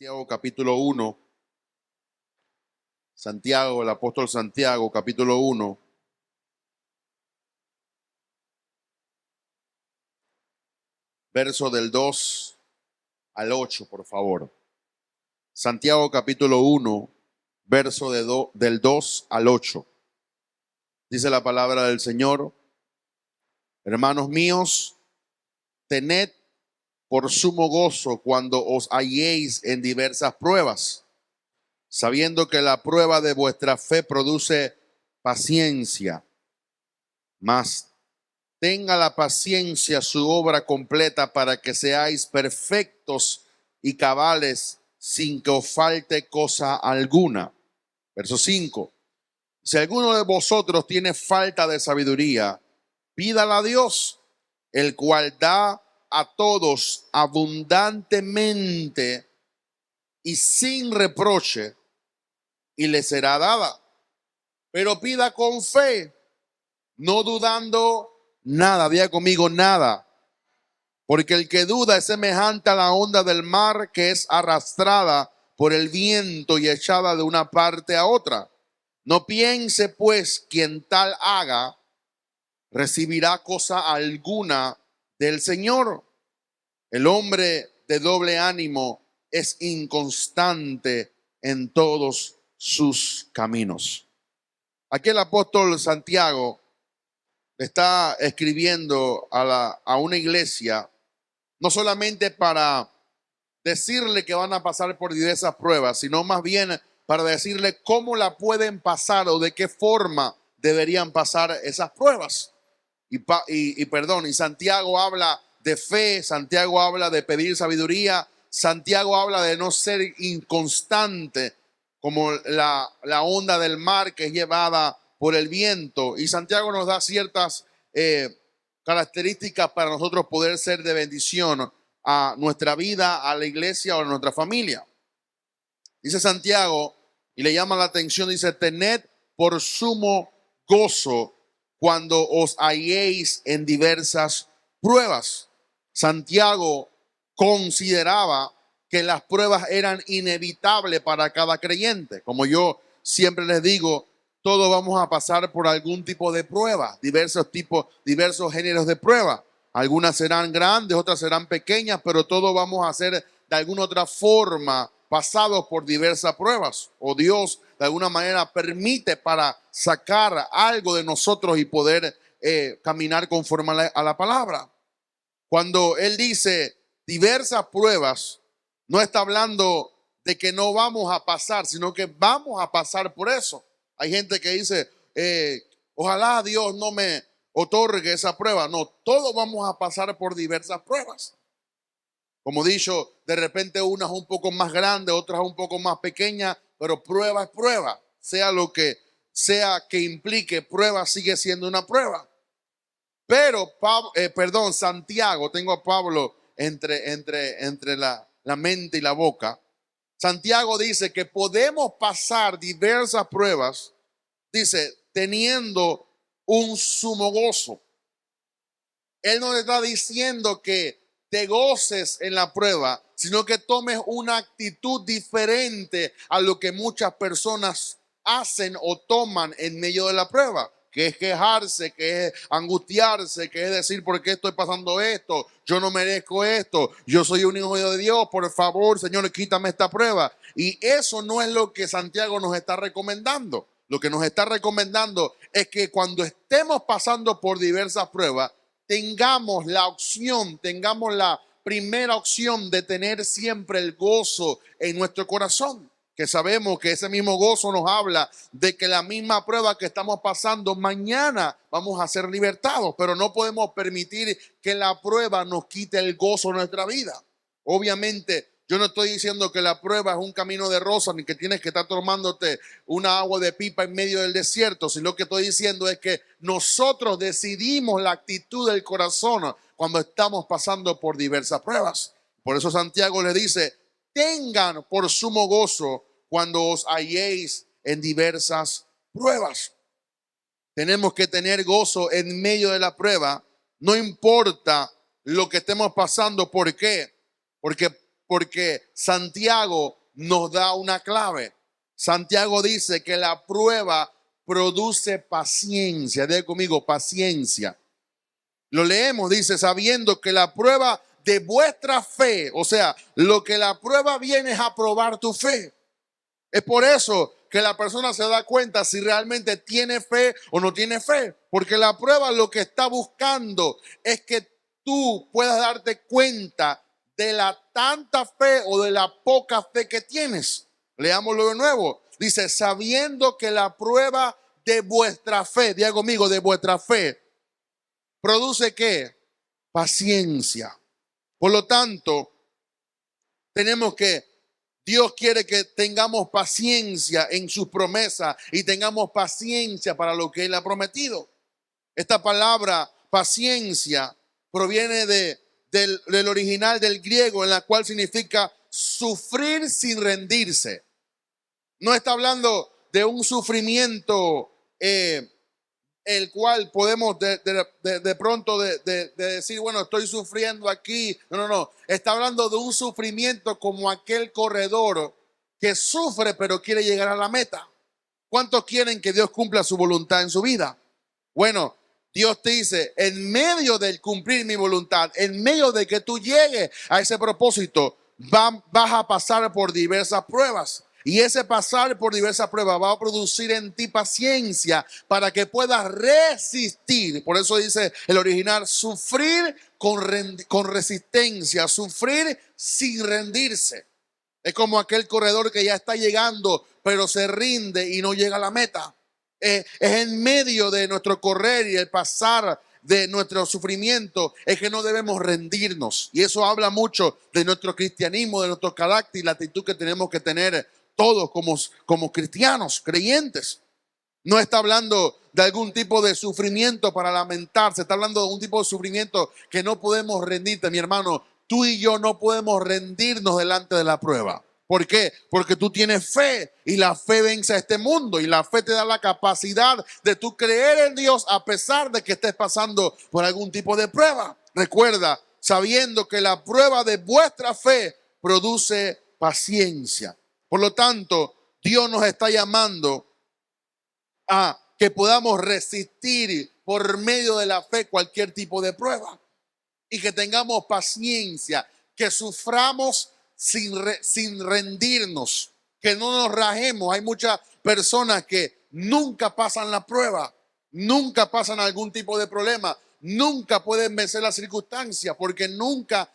Santiago capítulo 1, Santiago, el apóstol Santiago capítulo 1, verso del 2 al 8, por favor. Santiago capítulo 1, verso del 2 al 8. Dice la palabra del Señor: hermanos míos, tened por sumo gozo cuando os halléis en diversas pruebas, sabiendo que la prueba de vuestra fe produce paciencia. Mas tenga la paciencia su obra completa para que seáis perfectos y cabales sin que os falte cosa alguna. Verso 5. Si alguno de vosotros tiene falta de sabiduría, pídala a Dios, el cual da a todos abundantemente y sin reproche, y le será dada. Pero pida con fe, no dudando nada. Diga conmigo, nada. Porque el que duda es semejante a la onda del mar, que es arrastrada por el viento y echada de una parte a otra. No piense pues quien tal haga recibirá cosa alguna del Señor. El hombre de doble ánimo es inconstante en todos sus caminos. Aquí el apóstol Santiago está escribiendo a una iglesia, no solamente para decirle que van a pasar por diversas pruebas, sino más bien para decirle cómo la pueden pasar o de qué forma deberían pasar esas pruebas. Y Santiago habla de fe, Santiago habla de pedir sabiduría, Santiago habla de no ser inconstante como la onda del mar que es llevada por el viento. Y Santiago nos da ciertas características para nosotros poder ser de bendición a nuestra vida, a la iglesia o a nuestra familia. Dice Santiago, y le llama la atención, dice: tened por sumo gozo cuando os halléis en diversas pruebas. Santiago consideraba que las pruebas eran inevitables para cada creyente. Como yo siempre les digo, todos vamos a pasar por algún tipo de prueba, diversos géneros de prueba. Algunas serán grandes, otras serán pequeñas, pero todos vamos a ser de alguna otra forma pasados por diversas pruebas. O Dios de alguna manera permite para sacar algo de nosotros y poder caminar conforme a la palabra. Cuando él dice diversas pruebas, no está hablando de que no vamos a pasar, sino que vamos a pasar por eso. Hay gente que dice, ojalá Dios no me otorgue esa prueba. No, todos vamos a pasar por diversas pruebas. Como dicho, de repente unas un poco más grandes, otras un poco más pequeñas, pero prueba es prueba. Sea lo que sea que implique, prueba sigue siendo una prueba. Pero, Santiago, tengo a Pablo entre la mente y la boca. Santiago dice que podemos pasar diversas pruebas, dice, teniendo un sumo gozo. Él no le está diciendo que te goces en la prueba, sino que tomes una actitud diferente a lo que muchas personas hacen o toman en medio de la prueba, que es quejarse, que es angustiarse, que es decir, ¿por qué estoy pasando esto? Yo no merezco esto, yo soy un hijo de Dios, por favor, Señor, quítame esta prueba. Y eso no es lo que Santiago nos está recomendando. Lo que nos está recomendando es que cuando estemos pasando por diversas pruebas, tengamos la primera opción de tener siempre el gozo en nuestro corazón, que sabemos que ese mismo gozo nos habla de que la misma prueba que estamos pasando, mañana vamos a ser libertados, pero no podemos permitir que la prueba nos quite el gozo de nuestra vida. Obviamente, yo no estoy diciendo que la prueba es un camino de rosas, ni que tienes que estar tomándote una agua de pipa en medio del desierto. Sino lo que estoy diciendo es que nosotros decidimos la actitud del corazón cuando estamos pasando por diversas pruebas. Por eso Santiago le dice: tengan por sumo gozo cuando os halléis en diversas pruebas. Tenemos que tener gozo en medio de la prueba, no importa lo que estemos pasando. ¿Por qué? Porque porque Santiago nos da una clave. Santiago dice que la prueba produce paciencia. Diga conmigo, paciencia. Lo leemos, dice, sabiendo que la prueba de vuestra fe, o sea, lo que la prueba viene es a probar tu fe. Es por eso que la persona se da cuenta si realmente tiene fe o no tiene fe. Porque la prueba lo que está buscando es que tú puedas darte cuenta de la tanta fe o de la poca fe que tienes. Leámoslo de nuevo. Dice, sabiendo que la prueba de vuestra fe, diga conmigo, de vuestra fe, produce ¿qué? Paciencia. Por lo tanto, Dios quiere que tengamos paciencia en sus promesas y tengamos paciencia para lo que Él ha prometido. Esta palabra paciencia proviene del original del griego, en la cual significa sufrir sin rendirse. No está hablando de un sufrimiento el cual podemos de pronto decir, bueno, estoy sufriendo aquí. No. Está hablando de un sufrimiento como aquel corredor que sufre pero quiere llegar a la meta. ¿Cuántos quieren que Dios cumpla su voluntad en su vida? Bueno, Dios te dice, en medio del cumplir mi voluntad, en medio de que tú llegues a ese propósito, vas a pasar por diversas pruebas. Y ese pasar por diversas pruebas va a producir en ti paciencia para que puedas resistir. Por eso dice el original, sufrir con resistencia, sufrir sin rendirse. Es como aquel corredor que ya está llegando, pero se rinde y no llega a la meta. Es en medio de nuestro correr y el pasar de nuestro sufrimiento, es que no debemos rendirnos. Y eso habla mucho de nuestro cristianismo, de nuestro carácter y la actitud que tenemos que tener todos como cristianos, creyentes. No está hablando de algún tipo de sufrimiento para lamentarse, está hablando de un tipo de sufrimiento que no podemos rendirte, mi hermano. Tú y yo no podemos rendirnos delante de la prueba. ¿Por qué? Porque tú tienes fe y la fe vence a este mundo y la fe te da la capacidad de tú creer en Dios a pesar de que estés pasando por algún tipo de prueba. Recuerda, sabiendo que la prueba de vuestra fe produce paciencia. Por lo tanto, Dios nos está llamando a que podamos resistir por medio de la fe cualquier tipo de prueba y que tengamos paciencia, que suframos sin rendirnos, que no nos rajemos. Hay muchas personas que nunca pasan la prueba, nunca pasan algún tipo de problema, nunca pueden vencer las circunstancias porque nunca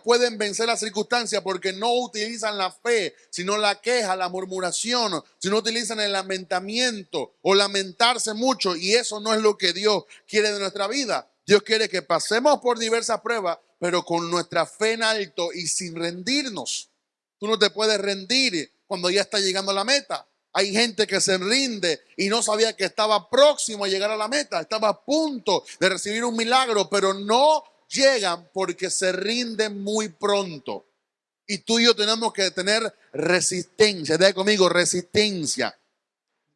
pueden vencer las circunstancias porque no utilizan la fe, sino la queja, la murmuración, sino utilizan el lamentamiento o lamentarse mucho, y eso no es lo que Dios quiere de nuestra vida. Dios quiere que pasemos por diversas pruebas, pero con nuestra fe en alto y sin rendirnos. Tú no te puedes rendir cuando ya está llegando a la meta. Hay gente que se rinde y no sabía que estaba próximo a llegar a la meta. Estaba a punto de recibir un milagro, pero no llegan porque se rinden muy pronto. Y tú y yo tenemos que tener resistencia. Diga conmigo, resistencia.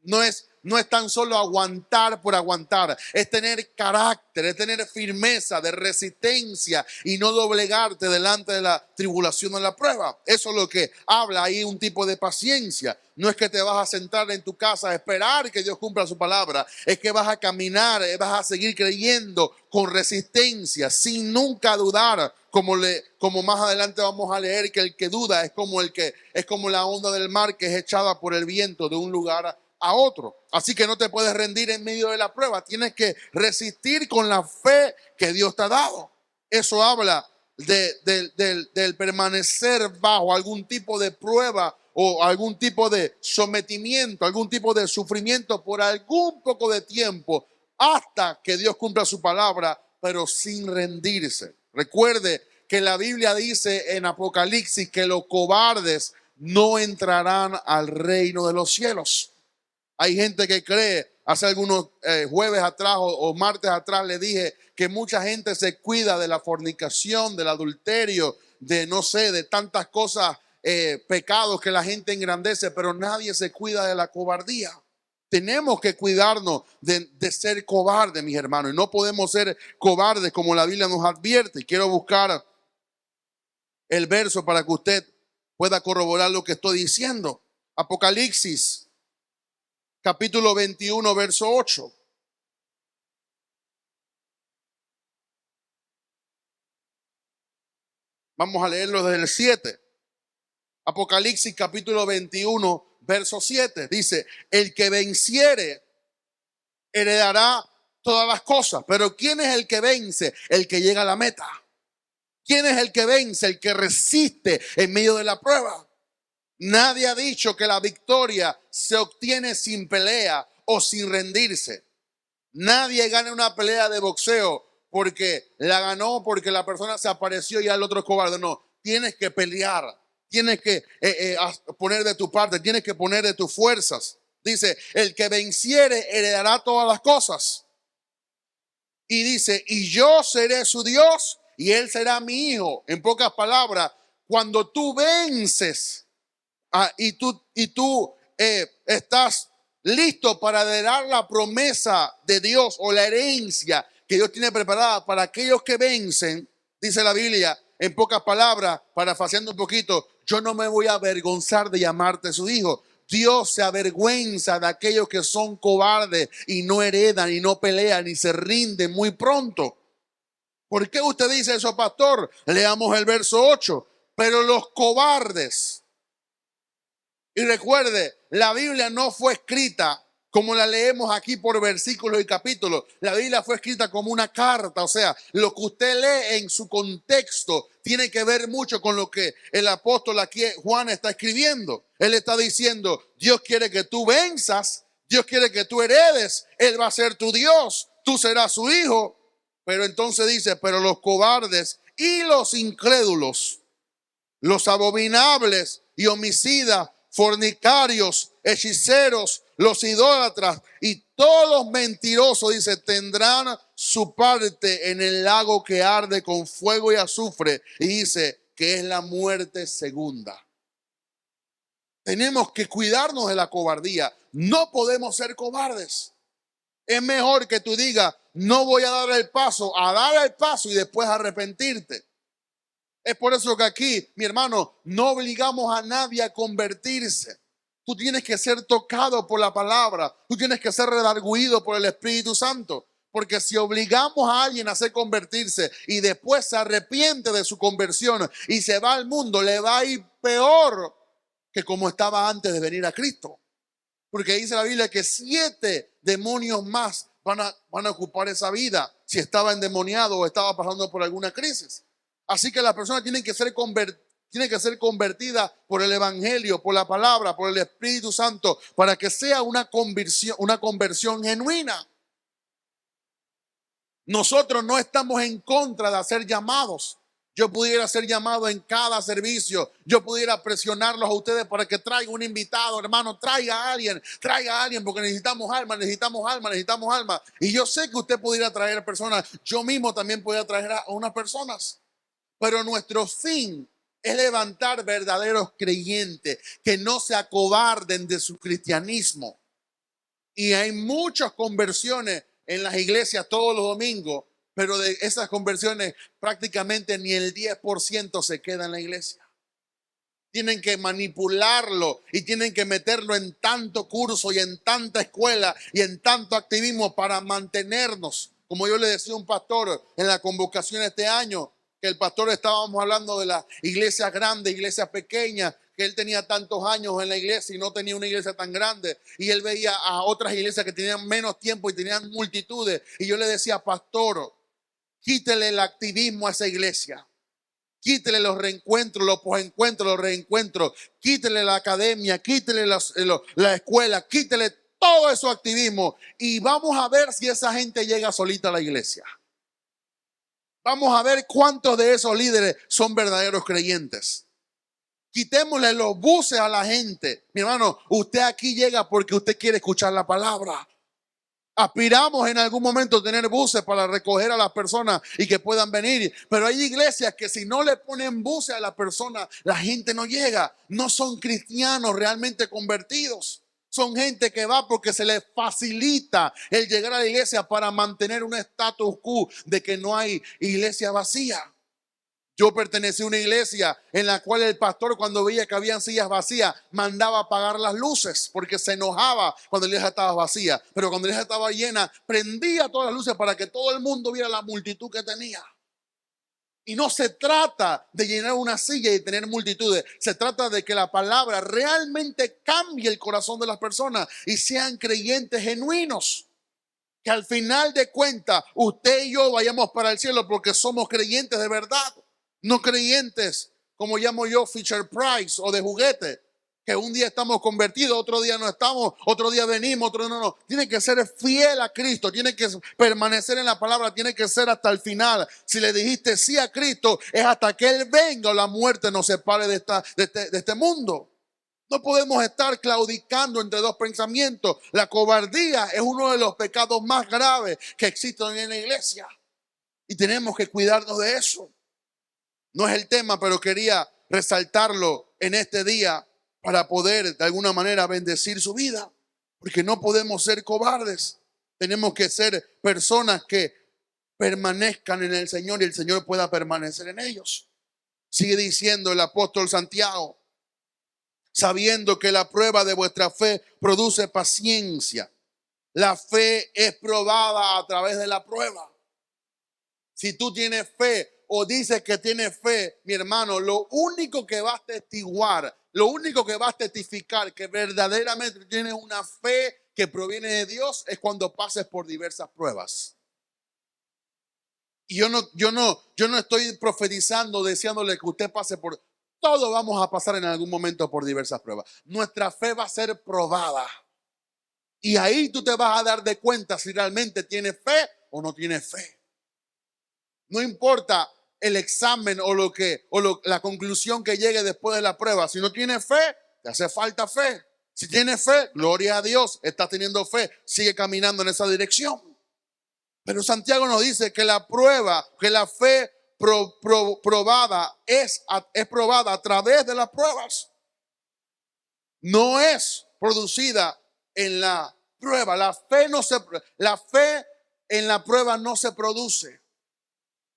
No es tan solo aguantar por aguantar, es tener carácter, es tener firmeza de resistencia y no doblegarte delante de la tribulación o la prueba. Eso es lo que habla ahí, un tipo de paciencia. No es que te vas a sentar en tu casa a esperar que Dios cumpla su palabra, es que vas a caminar, vas a seguir creyendo con resistencia, sin nunca dudar, como más adelante vamos a leer, que el que duda es como la onda del mar que es echada por el viento de un lugar a otro. Así que no te puedes rendir en medio de la prueba. Tienes que resistir con la fe que Dios te ha dado. Eso habla del permanecer bajo algún tipo de prueba o algún tipo de sometimiento, algún tipo de sufrimiento por algún poco de tiempo hasta que Dios cumpla su palabra, pero sin rendirse. Recuerde que la Biblia dice en Apocalipsis que los cobardes no entrarán al reino de los cielos. Hay gente que cree, hace algunos jueves atrás o martes atrás le dije que mucha gente se cuida de la fornicación, del adulterio, de tantas cosas, pecados que la gente engrandece, pero nadie se cuida de la cobardía. Tenemos que cuidarnos de ser cobardes, mis hermanos, y no podemos ser cobardes como la Biblia nos advierte. Quiero buscar el verso para que usted pueda corroborar lo que estoy diciendo. Apocalipsis, capítulo 21, verso 8. Vamos a leerlo desde el 7. Apocalipsis, capítulo 21, verso 7. Dice, el que venciere heredará todas las cosas. Pero ¿quién es el que vence? El que llega a la meta. ¿Quién es el que vence? El que resiste en medio de la prueba. Nadie ha dicho que la victoria se obtiene sin pelea o sin rendirse. Nadie gana una pelea de boxeo porque la ganó, porque la persona se apareció y al otro es cobarde. No, tienes que pelear, tienes que poner de tu parte, tienes que poner de tus fuerzas. Dice, el que venciere heredará todas las cosas. Y dice, y yo seré su Dios y él será mi hijo. En pocas palabras, cuando tú vences y tú estás listo para heredar la promesa de Dios o la herencia que Dios tiene preparada para aquellos que vencen, dice la Biblia, en pocas palabras, parafaseando un poquito, yo no me voy a avergonzar de llamarte su hijo. Dios se avergüenza de aquellos que son cobardes y no heredan y no pelean y se rinden muy pronto. ¿Por qué usted dice eso, pastor? Leamos el verso 8. Pero los cobardes, y recuerde, la Biblia no fue escrita como la leemos aquí por versículos y capítulos. La Biblia fue escrita como una carta. O sea, lo que usted lee en su contexto tiene que ver mucho con lo que el apóstol aquí, Juan, está escribiendo. Él está diciendo, Dios quiere que tú venzas, Dios quiere que tú heredes, Él va a ser tu Dios, tú serás su hijo. Pero entonces dice, pero los cobardes y los incrédulos, los abominables y homicidas, fornicarios, hechiceros, los idólatras y todos los mentirosos, dice, tendrán su parte en el lago que arde con fuego y azufre. Y dice que es la muerte segunda. Tenemos que cuidarnos de la cobardía. No podemos ser cobardes. Es mejor que tú digas, no voy a dar el paso, a dar el paso y después arrepentirte. Es por eso que aquí, mi hermano, no obligamos a nadie a convertirse. Tú tienes que ser tocado por la palabra. Tú tienes que ser redarguido por el Espíritu Santo. Porque si obligamos a alguien a hacer convertirse y después se arrepiente de su conversión y se va al mundo, le va a ir peor que como estaba antes de venir a Cristo. Porque dice la Biblia que 7 demonios más van a ocupar esa vida si estaba endemoniado o estaba pasando por alguna crisis. Así que la persona tiene que ser convertida por el Evangelio, por la palabra, por el Espíritu Santo, para que sea una conversión genuina. Nosotros no estamos en contra de hacer llamados. Yo pudiera ser llamado en cada servicio. Yo pudiera presionarlos a ustedes para que traigan un invitado, hermano, traiga a alguien, porque necesitamos alma. Y yo sé que usted pudiera traer personas. Yo mismo también podría traer a unas personas. Pero nuestro fin es levantar verdaderos creyentes que no se acobarden de su cristianismo. Y hay muchas conversiones en las iglesias todos los domingos, pero de esas conversiones prácticamente ni el 10% se queda en la iglesia. Tienen que manipularlo y tienen que meterlo en tanto curso y en tanta escuela y en tanto activismo para mantenernos. Como yo le decía a un pastor en la convocación este año, que el pastor estábamos hablando de las iglesias grandes, iglesias pequeñas, que él tenía tantos años en la iglesia y no tenía una iglesia tan grande. Y él veía a otras iglesias que tenían menos tiempo y tenían multitudes. Y yo le decía, pastor, quítele el activismo a esa iglesia. Quítele los reencuentros, los posencuentros, los reencuentros. Quítele la academia, quítele la escuela, quítele todo eso activismo. Y vamos a ver si esa gente llega solita a la iglesia. Vamos a ver cuántos de esos líderes son verdaderos creyentes. Quitémosle los buses a la gente. Mi hermano, usted aquí llega porque usted quiere escuchar la palabra. Aspiramos en algún momento a tener buses para recoger a las personas y que puedan venir. Pero hay iglesias que si no le ponen buses a la persona, la gente no llega. No son cristianos realmente convertidos. Son gente que va porque se les facilita el llegar a la iglesia para mantener un status quo de que no hay iglesia vacía. Yo pertenecí a una iglesia en la cual el pastor, cuando veía que habían sillas vacías, mandaba apagar las luces porque se enojaba cuando la iglesia estaba vacía. Pero cuando la iglesia estaba llena, prendía todas las luces para que todo el mundo viera la multitud que tenía. Y no se trata de llenar una silla y tener multitudes. Se trata de que la palabra realmente cambie el corazón de las personas y sean creyentes genuinos. Que al final de cuentas, usted y yo vayamos para el cielo porque somos creyentes de verdad. No creyentes, como llamo yo, Fisher Price o de juguete, que un día estamos convertidos, otro día no estamos, otro día venimos, otro no. Tiene que ser fiel a Cristo, tiene que permanecer en la palabra, tiene que ser hasta el final. Si le dijiste sí a Cristo, es hasta que Él venga o la muerte nos separe de este mundo. No podemos estar claudicando entre dos pensamientos. La cobardía es uno de los pecados más graves que existen en la iglesia. Y tenemos que cuidarnos de eso. No es el tema, pero quería resaltarlo en este día para poder de alguna manera bendecir su vida. Porque no podemos ser cobardes. Tenemos que ser personas que permanezcan en el Señor y el Señor pueda permanecer en ellos. Sigue diciendo el apóstol Santiago, sabiendo que la prueba de vuestra fe produce paciencia. La fe es probada a través de la prueba. Si tú tienes fe o dices que tienes fe, mi hermano, lo único que vas a testiguar, lo único que vas a testificar que verdaderamente tienes una fe que proviene de Dios es cuando pases por diversas pruebas. Y yo no estoy profetizando, deseándole que usted pase por. Todos vamos a pasar en algún momento por diversas pruebas. Nuestra fe va a ser probada. Y ahí tú te vas a dar de cuenta si realmente tienes fe o no tienes fe. No importa el examen o la conclusión que llegue después de la prueba. Si no tienes fe, te hace falta fe. Si tienes fe, gloria a Dios, estás teniendo fe, sigue caminando en esa dirección. Pero Santiago nos dice que la prueba, que la fe probada es probada a través de las pruebas. No es producida en la prueba. La fe en la prueba no se produce.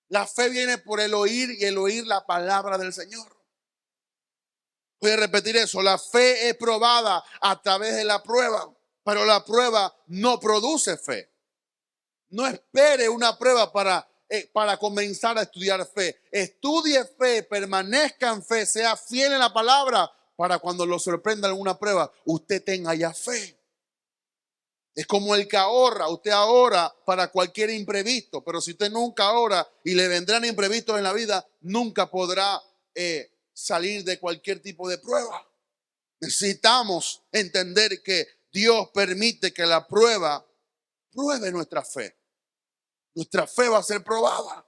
La fe viene por el oír y el oír la palabra del Señor. Voy a repetir eso. La fe es probada a través de la prueba, pero la prueba no produce fe. No espere una prueba para comenzar a estudiar fe. Estudie fe, permanezca en fe, sea fiel en la palabra para cuando lo sorprenda alguna prueba, usted tenga ya fe. Es como el que ahorra. Usted ahorra para cualquier imprevisto, pero si usted nunca ahorra y le vendrán imprevistos en la vida, nunca podrá salir de cualquier tipo de prueba. Necesitamos entender que Dios permite que la prueba pruebe nuestra fe. Nuestra fe va a ser probada.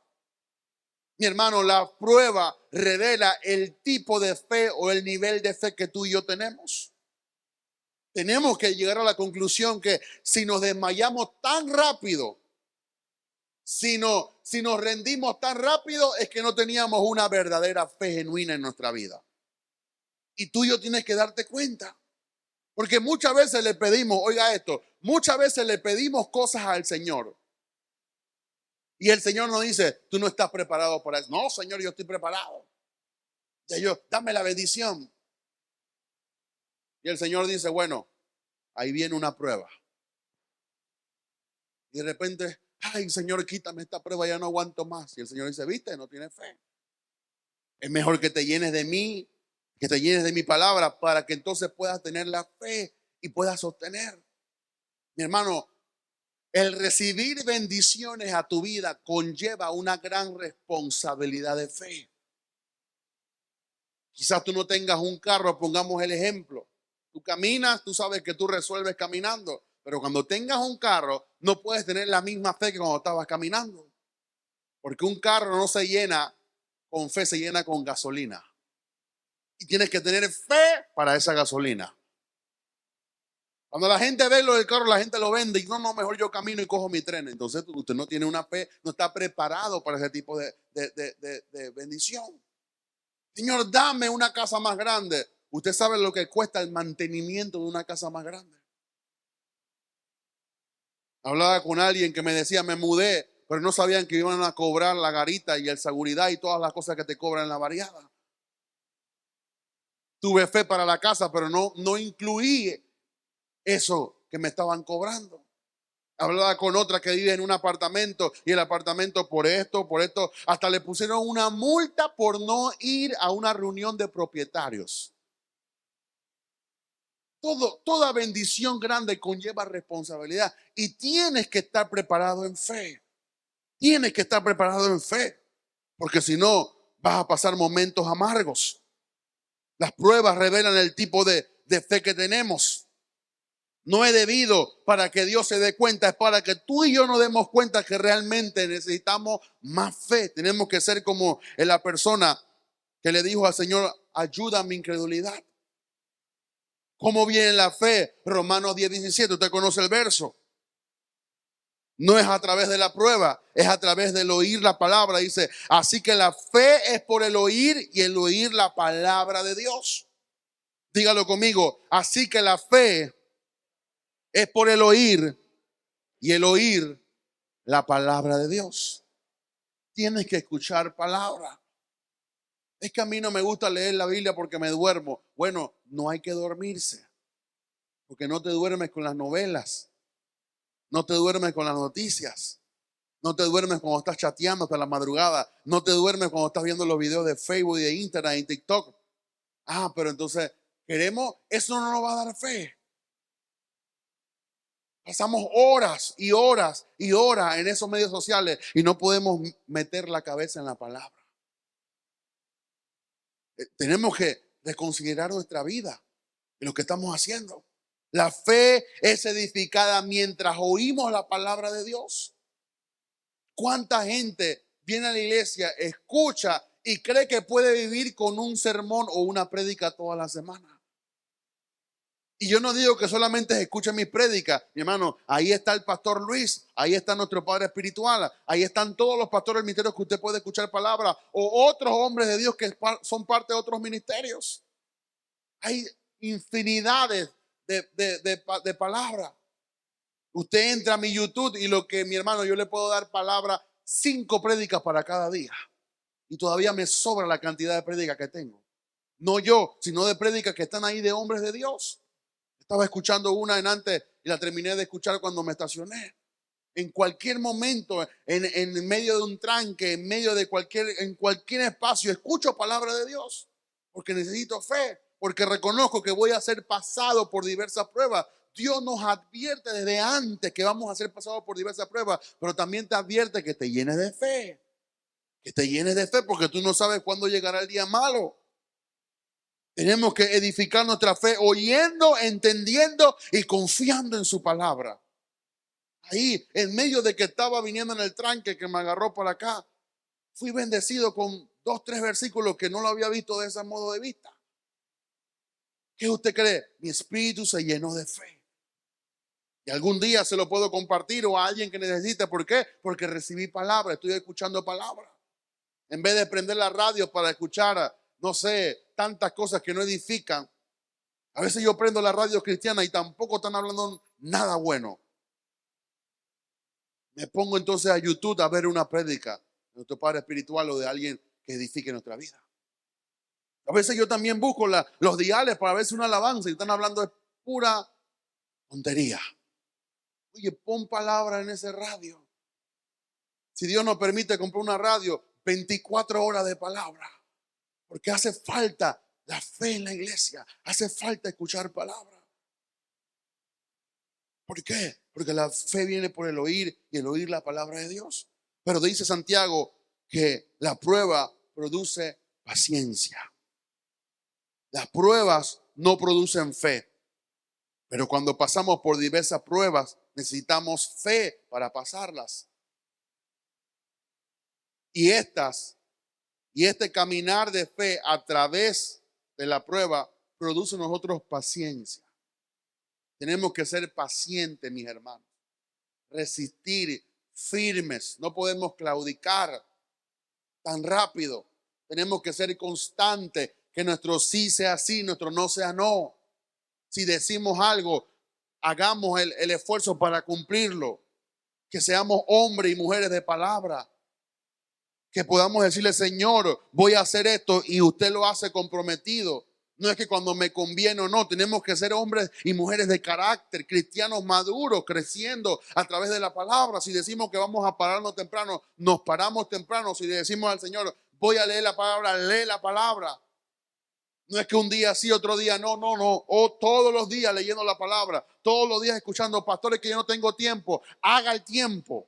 Mi hermano, la prueba revela el tipo de fe o el nivel de fe que tú y yo tenemos. Tenemos que llegar a la conclusión que si nos desmayamos tan rápido, si nos rendimos tan rápido, es que no teníamos una verdadera fe genuina en nuestra vida. Y tú y yo tienes que darte cuenta. Porque muchas veces le pedimos, oiga esto, muchas veces le pedimos cosas al Señor. Y el Señor nos dice, tú no estás preparado para eso. No, Señor, yo estoy preparado. Dame la bendición. Y el Señor dice, bueno, ahí viene una prueba. Y de repente, ay, Señor, quítame esta prueba, ya no aguanto más. Y el Señor dice, viste, no tienes fe. Es mejor que te llenes de mí, que te llenes de mi palabra para que entonces puedas tener la fe y puedas sostener. Mi hermano, el recibir bendiciones a tu vida conlleva una gran responsabilidad de fe. Quizás tú no tengas un carro, pongamos el ejemplo. Tú caminas, tú sabes que tú resuelves caminando, pero cuando tengas un carro no puedes tener la misma fe que cuando estabas caminando. Porque un carro no se llena con fe, se llena con gasolina. Y tienes que tener fe para esa gasolina. Cuando la gente ve lo del carro, la gente lo vende y no, mejor yo camino y cojo mi tren. Entonces usted no tiene una fe, no está preparado para ese tipo de bendición. Señor, dame una casa más grande. Usted sabe lo que cuesta el mantenimiento de una casa más grande. Hablaba con alguien que me decía, me mudé, pero no sabían que iban a cobrar la garita y el seguridad y todas las cosas que te cobran en la variada. Tuve fe para la casa, pero no incluí eso que me estaban cobrando. Hablaba con otra que vive en un apartamento y el apartamento por esto, hasta le pusieron una multa por no ir a una reunión de propietarios. Toda bendición grande conlleva responsabilidad y tienes que estar preparado en fe. Tienes que estar preparado en fe, porque si no vas a pasar momentos amargos. Las pruebas revelan el tipo de fe que tenemos. No es debido para que Dios se dé cuenta, es para que tú y yo nos demos cuenta que realmente necesitamos más fe. Tenemos que ser como la persona que le dijo al Señor, ayuda a mi incredulidad. ¿Cómo viene la fe? Romanos 10:17, usted conoce el verso. No es a través de la prueba, es a través del oír la palabra. Dice, así que la fe es por el oír y el oír la palabra de Dios. Dígalo conmigo, así que la fe es por el oír y el oír la palabra de Dios. Tienes que escuchar palabra. Es que a mí no me gusta leer la Biblia porque me duermo. Bueno, no hay que dormirse, porque no te duermes con las novelas, no te duermes con las noticias, no te duermes cuando estás chateando hasta la madrugada, no te duermes cuando estás viendo los videos de Facebook y de Instagram y TikTok. Pero entonces eso no nos va a dar fe. Pasamos horas y horas y horas en esos medios sociales y no podemos meter la cabeza en la palabra. Tenemos que reconsiderar nuestra vida y lo que estamos haciendo. La fe es edificada mientras oímos la palabra de Dios. ¿Cuánta gente viene a la iglesia, escucha y cree que puede vivir con un sermón o una prédica toda la semana? Y yo no digo que solamente escuchen mis prédicas, mi hermano. Ahí está el pastor Luis, ahí está nuestro padre espiritual, ahí están todos los pastores del ministerio que usted puede escuchar palabra, o otros hombres de Dios que son parte de otros ministerios. Hay infinidades de palabras. Usted entra a mi YouTube y lo que mi hermano, yo le puedo dar palabra, 5 prédicas para cada día. Y todavía me sobra la cantidad de prédicas que tengo. No yo, sino de prédicas que están ahí de hombres de Dios. Estaba escuchando una en antes y la terminé de escuchar cuando me estacioné. En cualquier momento, en medio de un tranque, en cualquier espacio, escucho palabra de Dios. Porque necesito fe, porque reconozco que voy a ser pasado por diversas pruebas. Dios nos advierte desde antes que vamos a ser pasados por diversas pruebas, pero también te advierte que te llenes de fe. Que te llenes de fe porque tú no sabes cuándo llegará el día malo. Tenemos que edificar nuestra fe oyendo, entendiendo y confiando en su palabra. Ahí, en medio de que estaba viniendo en el tranque que me agarró por acá, fui bendecido con 2, 3 versículos que no lo había visto de ese modo de vista. ¿Qué usted cree? Mi espíritu se llenó de fe. Y algún día se lo puedo compartir o a alguien que necesite. ¿Por qué? Porque recibí palabra, estoy escuchando palabra. En vez de prender la radio para escuchar, no sé, tantas cosas que no edifican. A veces yo prendo la radio cristiana y tampoco están hablando nada bueno. Me pongo entonces a YouTube a ver una prédica de nuestro padre espiritual o de alguien que edifique nuestra vida. A veces yo también busco los diales para ver si una alabanza y están hablando de pura tontería. Oye, pon palabra en ese radio. Si Dios nos permite comprar una radio, 24 horas de palabra. Porque hace falta la fe en la iglesia. Hace falta escuchar palabra. ¿Por qué? Porque la fe viene por el oír y el oír la palabra de Dios. Pero dice Santiago que la prueba produce paciencia. Las pruebas no producen fe. Pero cuando pasamos por diversas pruebas, necesitamos fe para pasarlas. Y este caminar de fe a través de la prueba produce en nosotros paciencia. Tenemos que ser pacientes, mis hermanos. Resistir, firmes. No podemos claudicar tan rápido. Tenemos que ser constantes. Que nuestro sí sea sí, nuestro no sea no. Si decimos algo, hagamos el esfuerzo para cumplirlo. Que seamos hombres y mujeres de palabra. Que podamos decirle, Señor, voy a hacer esto y usted lo hace comprometido. No es que cuando me conviene o no, tenemos que ser hombres y mujeres de carácter, cristianos maduros, creciendo a través de la palabra. Si decimos que vamos a pararnos temprano, nos paramos temprano. Si le decimos al Señor, voy a leer la palabra, lee la palabra. No es que un día sí, otro día no. O todos los días leyendo la palabra, todos los días escuchando, pastores, que yo no tengo tiempo. Haga el tiempo.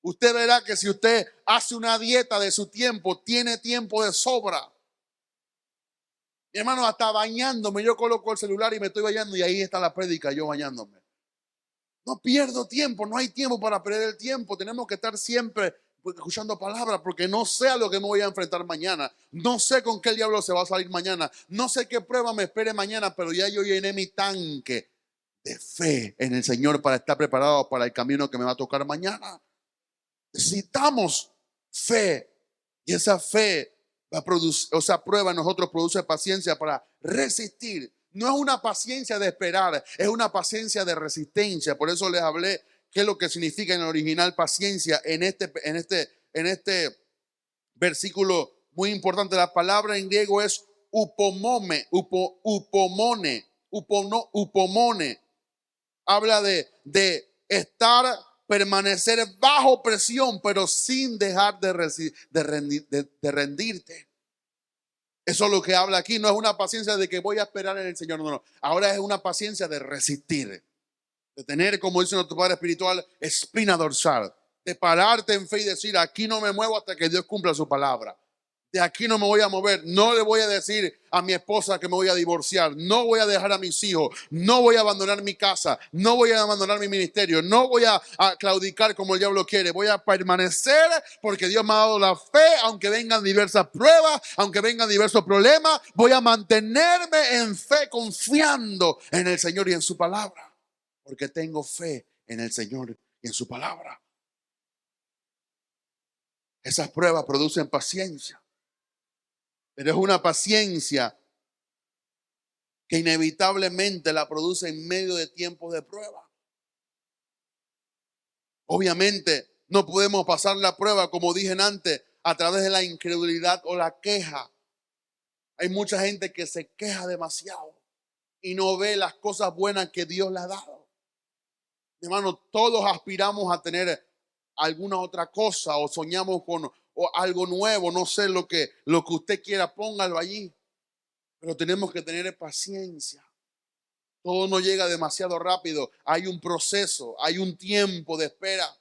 Usted verá que si usted hace una dieta de su tiempo, tiene tiempo de sobra. Mi hermano, hasta bañándome, yo coloco el celular y me estoy bañando y ahí está la prédica, yo bañándome. No pierdo tiempo, no hay tiempo para perder el tiempo. Tenemos que estar siempre escuchando palabras porque no sé a lo que me voy a enfrentar mañana. No sé con qué el diablo se va a salir mañana. No sé qué prueba me espere mañana, pero ya yo llené mi tanque de fe en el Señor para estar preparado para el camino que me va a tocar mañana. Necesitamos fe y esa fe va a producir, o sea, prueba en nosotros produce paciencia para resistir. No es una paciencia de esperar, es una paciencia de resistencia. Por eso les hablé qué es lo que significa en el original paciencia en este versículo muy importante. La palabra en griego es upomone, upomone. Habla de estar, permanecer bajo presión, pero sin dejar de rendirte. Eso es lo que habla aquí. No es una paciencia de que voy a esperar en el Señor. No. Ahora es una paciencia de resistir. De tener, como dice nuestro Padre Espiritual, espina dorsal. De pararte en fe y decir, aquí no me muevo hasta que Dios cumpla su palabra. De aquí no me voy a mover. No le voy a decir a mi esposa que me voy a divorciar. No voy a dejar a mis hijos. No voy a abandonar mi casa. No voy a abandonar mi ministerio. No voy a claudicar como el diablo quiere. Voy a permanecer porque Dios me ha dado la fe. Aunque vengan diversas pruebas, aunque vengan diversos problemas, voy a mantenerme en fe confiando en el Señor y en su palabra. Porque tengo fe en el Señor y en su palabra. Esas pruebas producen paciencia. Pero es una paciencia que inevitablemente la produce en medio de tiempos de prueba. Obviamente no podemos pasar la prueba, como dije antes, a través de la incredulidad o la queja. Hay mucha gente que se queja demasiado y no ve las cosas buenas que Dios le ha dado. Hermano, todos aspiramos a tener alguna otra cosa o soñamos con algo nuevo. No sé lo que usted quiera, póngalo allí. Pero tenemos que tener paciencia. Todo no llega demasiado rápido. Hay un proceso, hay un tiempo de espera.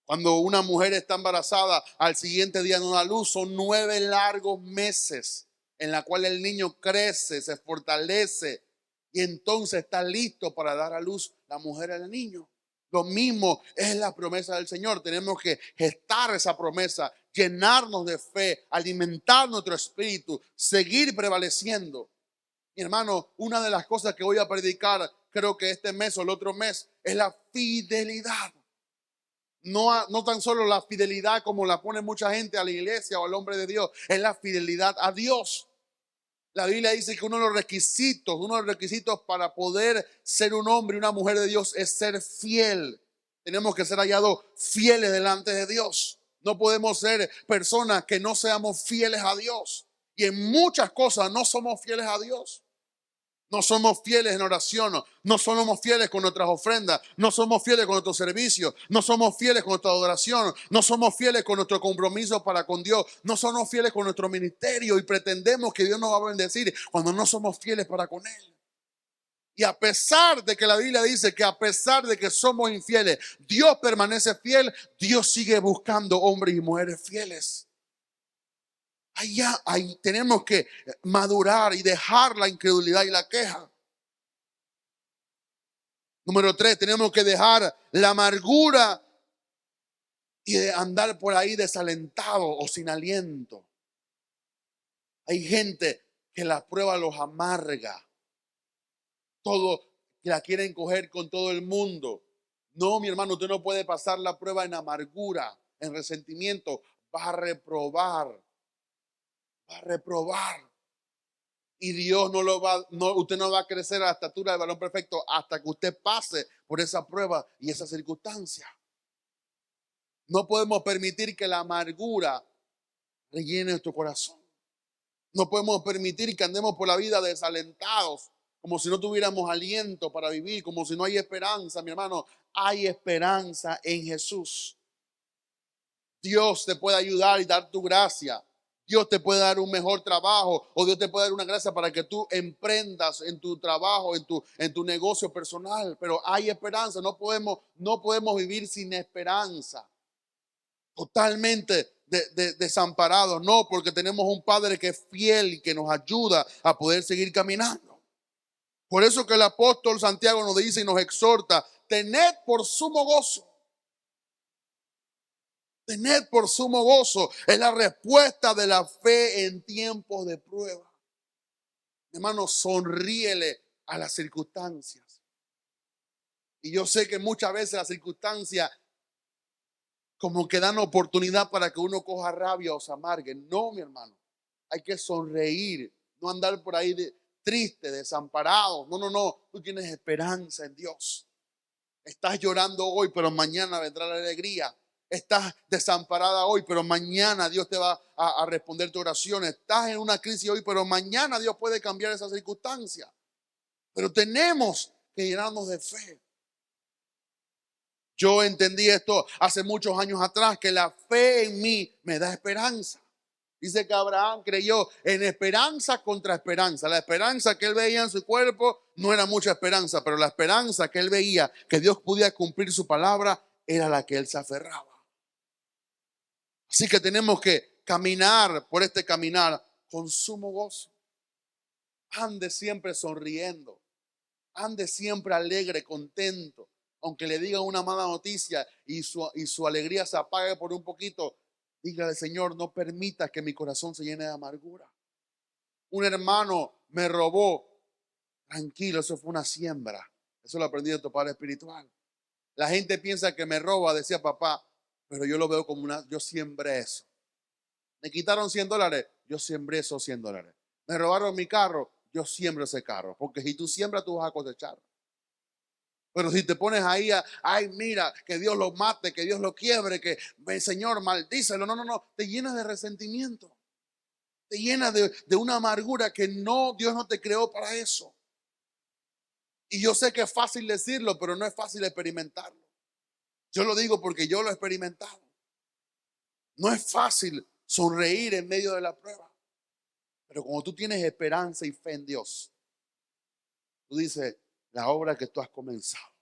Cuando una mujer está embarazada, al siguiente día no da luz, son 9 largos meses en la cual el niño crece, se fortalece y entonces está listo para dar a luz la mujer al niño. Lo mismo es la promesa del Señor. Tenemos que gestar esa promesa, llenarnos de fe, alimentar nuestro espíritu, seguir prevaleciendo. Mi hermano, una de las cosas que voy a predicar, creo que este mes o el otro mes, es la fidelidad. No tan solo la fidelidad como la pone mucha gente a la iglesia o al hombre de Dios, es la fidelidad a Dios. La Biblia dice que uno de los requisitos para poder ser un hombre y una mujer de Dios es ser fiel. Tenemos que ser hallados fieles delante de Dios. No podemos ser personas que no seamos fieles a Dios. Y en muchas cosas no somos fieles a Dios. No somos fieles en oración, no somos fieles con nuestras ofrendas, no somos fieles con nuestro servicio, no somos fieles con nuestra adoración, no somos fieles con nuestro compromiso para con Dios, no somos fieles con nuestro ministerio y pretendemos que Dios nos va a bendecir cuando no somos fieles para con Él. Y a pesar de que la Biblia dice que a pesar de que somos infieles, Dios permanece fiel, Dios sigue buscando hombres y mujeres fieles. Ahí tenemos que madurar y dejar la incredulidad y la queja. Número 3, tenemos que dejar la amargura y de andar por ahí desalentado o sin aliento. Hay gente que la prueba los amarga. Todo que la quieren coger con todo el mundo. No, mi hermano, usted no puede pasar la prueba en amargura, en resentimiento. Va a reprobar. Va a reprobar. Y Dios usted no va a crecer a la estatura del varón perfecto hasta que usted pase por esa prueba y esa circunstancia. No podemos permitir que la amargura rellene nuestro corazón. No podemos permitir que andemos por la vida desalentados, como si no tuviéramos aliento para vivir, como si no hay esperanza, mi hermano. Hay esperanza en Jesús. Dios te puede ayudar y dar tu gracia. Dios te puede dar un mejor trabajo, o Dios te puede dar una gracia para que tú emprendas en tu trabajo, en tu negocio personal. Pero hay esperanza. No podemos vivir sin esperanza, totalmente desamparados. No, porque tenemos un Padre que es fiel y que nos ayuda a poder seguir caminando. Por eso que el apóstol Santiago nos dice y nos exhorta: tened por sumo gozo. Tened por sumo gozo. Es la respuesta de la fe en tiempos de prueba. Hermano, sonríele a las circunstancias. Y yo sé que muchas veces las circunstancias como que dan oportunidad para que uno coja rabia o se amargue. No, mi hermano. Hay que sonreír, no andar por ahí triste, desamparado. No. Tú tienes esperanza en Dios. Estás llorando hoy, pero mañana vendrá la alegría. Estás desamparada hoy, pero mañana Dios te va a responder tu oración. Estás en una crisis hoy, pero mañana Dios puede cambiar esa circunstancia. Pero tenemos que llenarnos de fe. Yo entendí esto hace muchos años atrás, que la fe en mí me da esperanza. Dice que Abraham creyó en esperanza contra esperanza. La esperanza que él veía en su cuerpo no era mucha esperanza, pero la esperanza que él veía que Dios podía cumplir su palabra era la que él se aferraba. Así que tenemos que caminar por este caminar con sumo gozo. Ande siempre sonriendo. Ande siempre alegre, contento. Aunque le digan una mala noticia y su alegría se apague por un poquito, dígale: Señor, no permita que mi corazón se llene de amargura. Un hermano me robó. Tranquilo, eso fue una siembra. Eso lo aprendí de tu padre espiritual. La gente piensa que me roba, decía papá, pero yo lo veo como yo siembré eso. Me quitaron $100, yo siembré esos $100. Me robaron mi carro, yo siembro ese carro. Porque si tú siembras, tú vas a cosechar. Pero si te pones ahí, ay, mira, que Dios lo mate, que Dios lo quiebre, que Señor, maldícelo. No, te llenas de resentimiento. Te llenas de una amargura que Dios no te creó para eso. Y yo sé que es fácil decirlo, pero no es fácil experimentarlo. Yo lo digo porque yo lo he experimentado. No es fácil sonreír en medio de la prueba. Pero cuando tú tienes esperanza y fe en Dios, tú dices: la obra que tú has comenzado,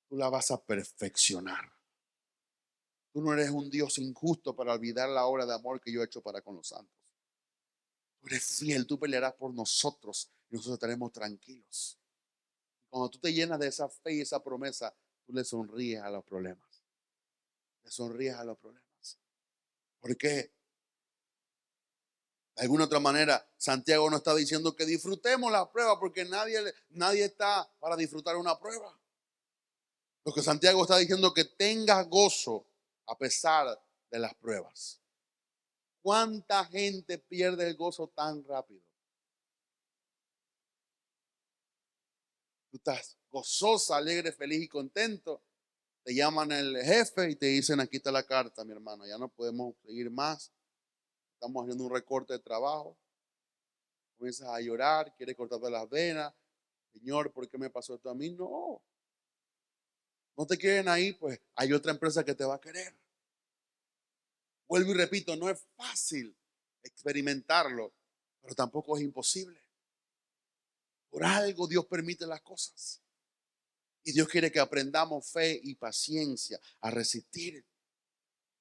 tú la vas a perfeccionar. Tú no eres un Dios injusto para olvidar la obra de amor que yo he hecho para con los santos. Tú eres fiel, tú pelearás por nosotros y nosotros estaremos tranquilos. Cuando tú te llenas de esa fe y esa promesa, tú le sonríes a los problemas. Le sonríes a los problemas. ¿Por qué? De alguna otra manera, Santiago nos está diciendo que disfrutemos la prueba, porque nadie está para disfrutar una prueba. Lo que Santiago está diciendo es que tengas gozo a pesar de las pruebas. ¿Cuánta gente pierde el gozo tan rápido? Tú estás gozosa, alegre, feliz y contento. Te llaman el jefe y te dicen: aquí está la carta, mi hermano, ya no podemos seguir más. Estamos haciendo un recorte de trabajo. Comienzas a llorar, quieres cortarte las venas. Señor, ¿por qué me pasó esto a mí? No te quieren ahí, pues hay otra empresa que te va a querer. Vuelvo y repito, no es fácil experimentarlo, pero tampoco es imposible. Por algo Dios permite las cosas. Y Dios quiere que aprendamos fe y paciencia a resistir.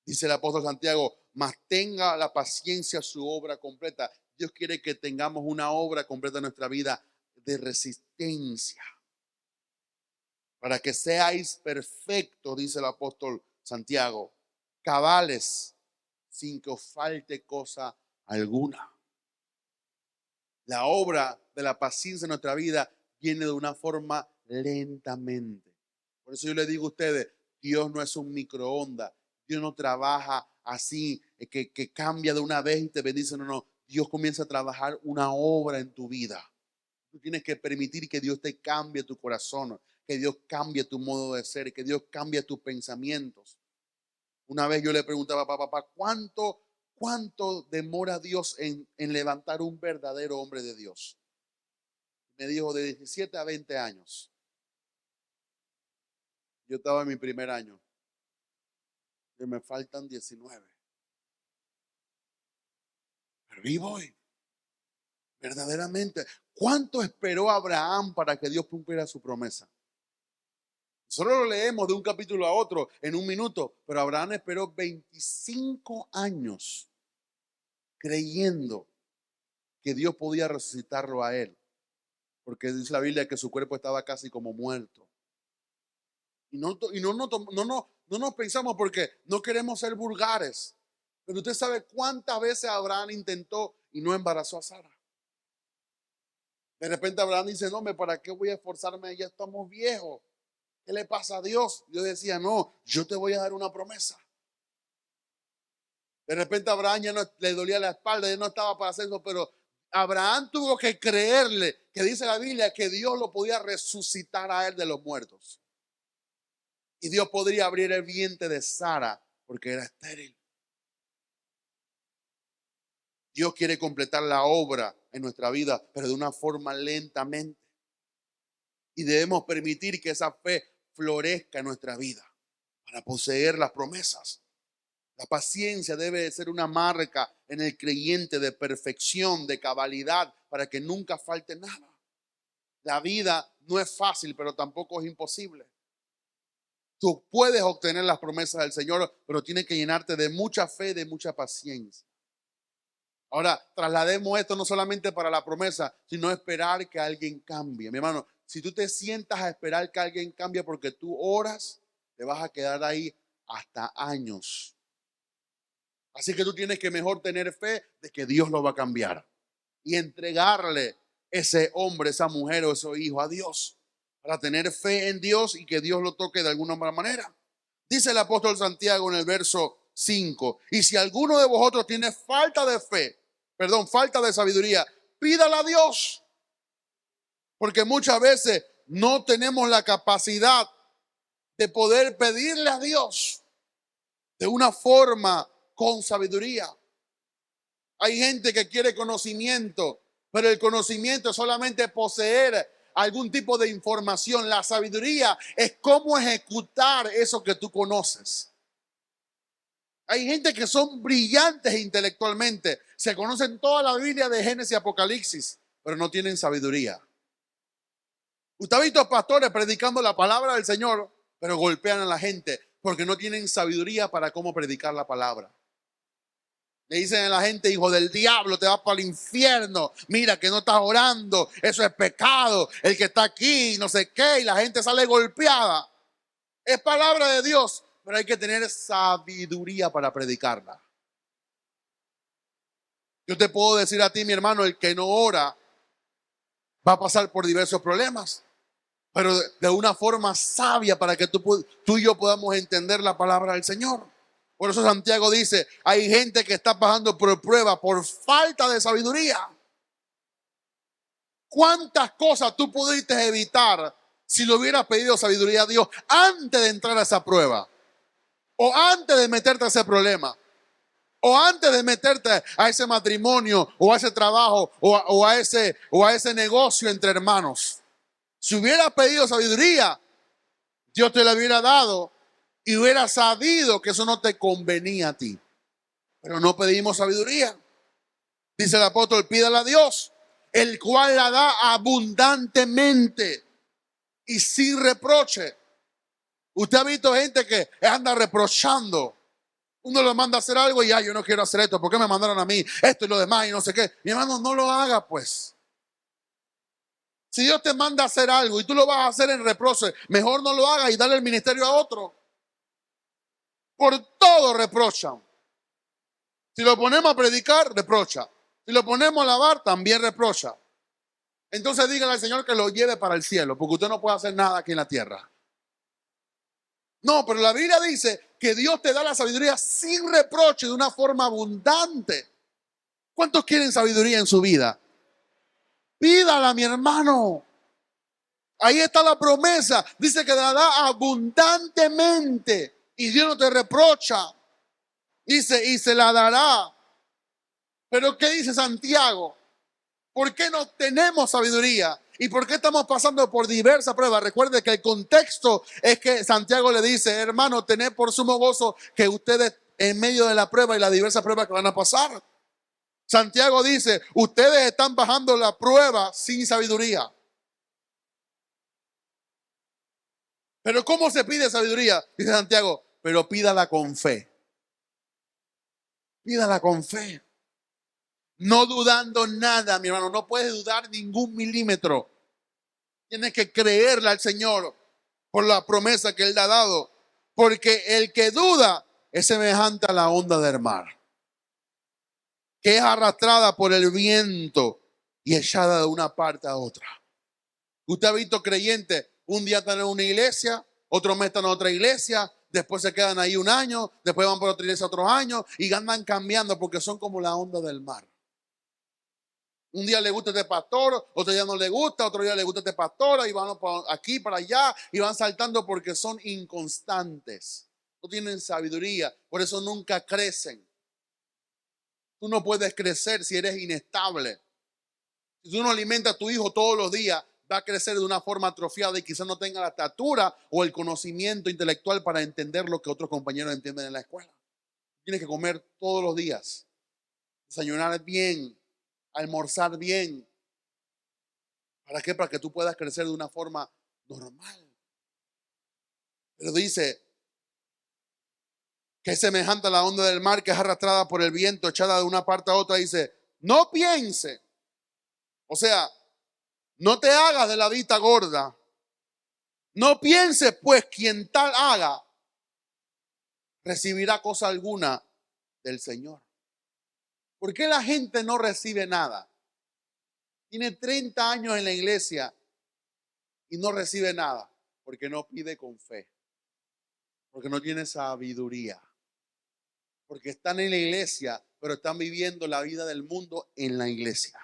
Dice el apóstol Santiago: mas tenga la paciencia su obra completa. Dios quiere que tengamos una obra completa en nuestra vida de resistencia. Para que seáis perfectos, dice el apóstol Santiago, cabales, sin que os falte cosa alguna. La obra de la paciencia en nuestra vida viene de una forma lentamente. Por eso yo le digo a ustedes: Dios no es un microondas. Dios no trabaja así, que cambia de una vez y te bendice. No. Dios comienza a trabajar una obra en tu vida. Tú tienes que permitir que Dios te cambie tu corazón, que Dios cambie tu modo de ser, que Dios cambie tus pensamientos. Una vez yo le preguntaba a papá, ¿cuánto demora Dios en levantar un verdadero hombre de Dios? Me dijo de 17 a 20 años. Yo estaba en mi primer año. Y me faltan 19. Pero ahí voy. Verdaderamente. ¿Cuánto esperó Abraham para que Dios cumpliera su promesa? Solo lo leemos de un capítulo a otro en un minuto, pero Abraham esperó 25 años creyendo que Dios podía resucitarlo a él, porque dice la Biblia que su cuerpo estaba casi como muerto. Y no nos pensamos porque no queremos ser vulgares, pero usted sabe cuántas veces Abraham intentó y no embarazó a Sara. De repente Abraham dice, no, ¿para qué voy a esforzarme? Ya estamos viejos. ¿Qué le pasa a Dios? Dios decía, no, yo te voy a dar una promesa. De repente Abraham ya no le dolía la espalda, ya no estaba para hacer eso, pero Abraham tuvo que creerle, que dice la Biblia, que Dios lo podía resucitar a él de los muertos. Y Dios podría abrir el vientre de Sara porque era estéril. Dios quiere completar la obra en nuestra vida, pero de una forma lentamente. Y debemos permitir que esa fe florezca en nuestra vida para poseer las promesas. La paciencia debe de ser una marca en el creyente de perfección, de cabalidad, para que nunca falte nada. La vida no es fácil, pero tampoco es imposible. Tú puedes obtener las promesas del Señor, pero tienes que llenarte de mucha fe, de mucha paciencia. Ahora, traslademos esto no solamente para la promesa, sino esperar que alguien cambie. Mi hermano, si tú te sientas a esperar que alguien cambie porque tú oras, te vas a quedar ahí hasta años. Así que tú tienes que mejor tener fe de que Dios lo va a cambiar y entregarle ese hombre, esa mujer o ese hijo a Dios para tener fe en Dios y que Dios lo toque de alguna manera. Dice el apóstol Santiago en el verso 5, y si alguno de vosotros tiene falta de fe, falta de sabiduría, pídala a Dios, porque muchas veces no tenemos la capacidad de poder pedirle a Dios de una forma con sabiduría. Hay gente que quiere conocimiento, pero el conocimiento es solamente poseer algún tipo de información. La sabiduría es cómo ejecutar eso que tú conoces. Hay gente que son brillantes intelectualmente, se conocen toda la Biblia de Génesis y Apocalipsis, pero no tienen sabiduría. Usted ha visto pastores predicando la palabra del Señor, pero golpean a la gente porque no tienen sabiduría para cómo predicar la palabra. Le dicen a la gente, hijo del diablo, te vas para el infierno. Mira que no estás orando, eso es pecado. El que está aquí, no sé qué, y la gente sale golpeada. Es palabra de Dios, pero hay que tener sabiduría para predicarla. Yo te puedo decir a ti, mi hermano, el que no ora va a pasar por diversos problemas, pero de una forma sabia para que tú y yo podamos entender la palabra del Señor. Por eso Santiago dice, hay gente que está pasando por prueba por falta de sabiduría. ¿Cuántas cosas tú pudiste evitar si le hubieras pedido sabiduría a Dios antes de entrar a esa prueba? O antes de meterte a ese problema. O antes de meterte a ese matrimonio, o a ese trabajo, o a ese negocio entre hermanos. Si hubieras pedido sabiduría, Dios te la hubiera dado y hubieras sabido que eso no te convenía a ti. Pero no pedimos sabiduría. Dice el apóstol, pídala a Dios, el cual la da abundantemente y sin reproche. Usted ha visto gente que anda reprochando. Uno le manda a hacer algo y yo no quiero hacer esto. ¿Por qué me mandaron a mí esto y lo demás y no sé qué? Mi hermano, no lo haga pues. Si Dios te manda a hacer algo y tú lo vas a hacer en reproche, mejor no lo hagas y dale el ministerio a otro. Por todo reprochan. Si lo ponemos a predicar, reprocha. Si lo ponemos a lavar, también reprocha. Entonces dígale al Señor que lo lleve para el cielo, porque usted no puede hacer nada aquí en la tierra. No, pero la Biblia dice que Dios te da la sabiduría sin reproche, de una forma abundante. ¿Cuántos quieren sabiduría en su vida? Pídala, mi hermano. Ahí está la promesa. Dice que la da abundantemente. Y Dios no te reprocha. Dice, y se la dará. Pero ¿qué dice Santiago? ¿Por qué no tenemos sabiduría? ¿Y por qué estamos pasando por diversas pruebas? Recuerde que el contexto es que Santiago le dice, hermano, tened por sumo gozo que ustedes en medio de la prueba y las diversas pruebas que van a pasar. Santiago dice, ustedes están bajando la prueba sin sabiduría. Pero ¿cómo se pide sabiduría? Dice Santiago, pero pídala con fe. Pídala con fe. No dudando nada, mi hermano. No puedes dudar ningún milímetro. Tienes que creerle al Señor por la promesa que Él le ha dado. Porque el que duda es semejante a la onda del mar, que es arrastrada por el viento y echada de una parte a otra. Usted ha visto creyentes, un día están en una iglesia, otro mes están en otra iglesia, después se quedan ahí un año, después van por otra iglesia otros años y andan cambiando porque son como la onda del mar. Un día le gusta este pastor, otro día no le gusta, otro día le gusta este pastor, y van aquí para allá y van saltando porque son inconstantes. No tienen sabiduría, por eso nunca crecen. Tú no puedes crecer si eres inestable. Si tú no alimentas a tu hijo todos los días, va a crecer de una forma atrofiada y quizás no tenga la estatura o el conocimiento intelectual para entender lo que otros compañeros entienden en la escuela. Tienes que comer todos los días, desayunar bien, almorzar bien. ¿Para qué? Para que tú puedas crecer de una forma normal. Pero dice que es semejante a la onda del mar que es arrastrada por el viento, echada de una parte a otra. Dice, no piense. O sea, no te hagas de la vista gorda. No pienses, pues, quien tal haga, recibirá cosa alguna del Señor. ¿Por qué la gente no recibe nada? Tiene 30 años en la iglesia y no recibe nada. Porque no pide con fe. Porque no tiene sabiduría. Porque están en la iglesia, pero están viviendo la vida del mundo en la iglesia.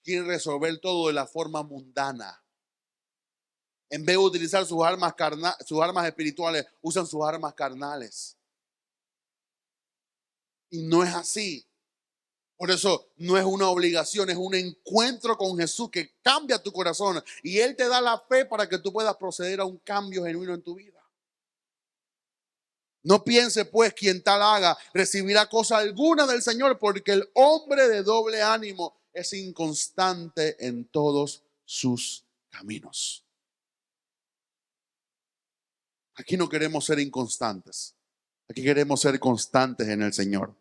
Quieren resolver todo de la forma mundana. En vez de utilizar sus armas espirituales, usan sus armas carnales. Y no es así. Por eso no es una obligación, es un encuentro con Jesús que cambia tu corazón. Y Él te da la fe para que tú puedas proceder a un cambio genuino en tu vida. No piense pues quien tal haga recibirá cosa alguna del Señor, porque el hombre de doble ánimo es inconstante en todos sus caminos. Aquí no queremos ser inconstantes. Aquí queremos ser constantes en el Señor.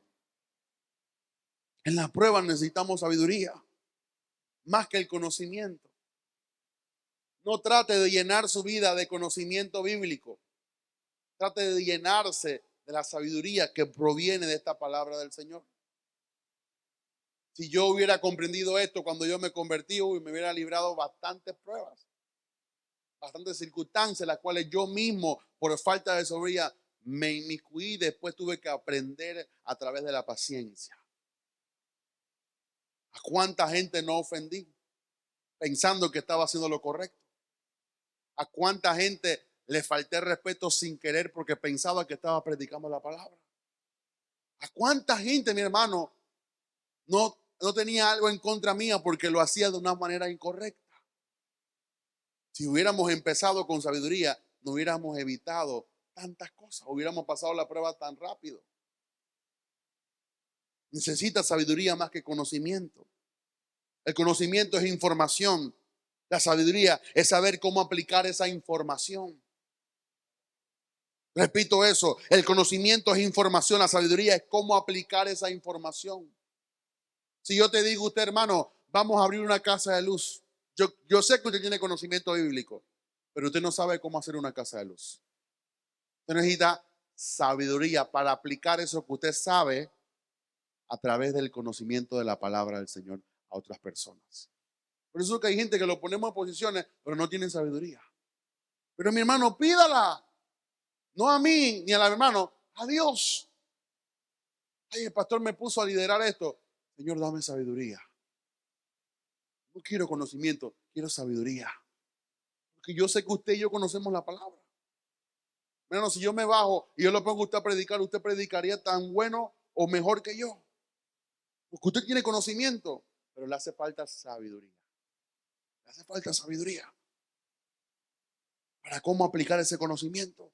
En la prueba necesitamos sabiduría, más que el conocimiento. No trate de llenar su vida de conocimiento bíblico. Trate de llenarse de la sabiduría que proviene de esta palabra del Señor. Si yo hubiera comprendido esto cuando yo me convertí, me hubiera librado bastantes pruebas, bastantes circunstancias, las cuales yo mismo, por falta de sabiduría, me inmiscuí y después tuve que aprender a través de la paciencia. ¿A cuánta gente no ofendí pensando que estaba haciendo lo correcto? ¿A cuánta gente le falté respeto sin querer porque pensaba que estaba predicando la palabra? ¿A cuánta gente, mi hermano, no tenía algo en contra mía porque lo hacía de una manera incorrecta? Si hubiéramos empezado con sabiduría, no hubiéramos evitado tantas cosas, hubiéramos pasado la prueba tan rápido. Necesita sabiduría más que conocimiento. El conocimiento es información. La sabiduría es saber cómo aplicar esa información. Repito eso, el conocimiento es información, la sabiduría es cómo aplicar esa información. Si yo te digo, usted hermano, vamos a abrir una casa de luz. Yo sé que usted tiene conocimiento bíblico, pero usted no sabe cómo hacer una casa de luz. Usted necesita sabiduría para aplicar eso que usted sabe a través del conocimiento de la palabra del Señor a otras personas. Por eso es que hay gente que lo ponemos en posiciones, pero no tienen sabiduría. Pero mi hermano, pídala. No a mí ni al hermano, a Dios. Ay, el pastor me puso a liderar esto. Señor, dame sabiduría. No quiero conocimiento, quiero sabiduría. Porque yo sé que usted y yo conocemos la palabra. Bueno, si yo me bajo y yo lo pongo a usted a predicar, usted predicaría tan bueno o mejor que yo. Porque usted tiene conocimiento, pero le hace falta sabiduría. Le hace falta sabiduría para cómo aplicar ese conocimiento.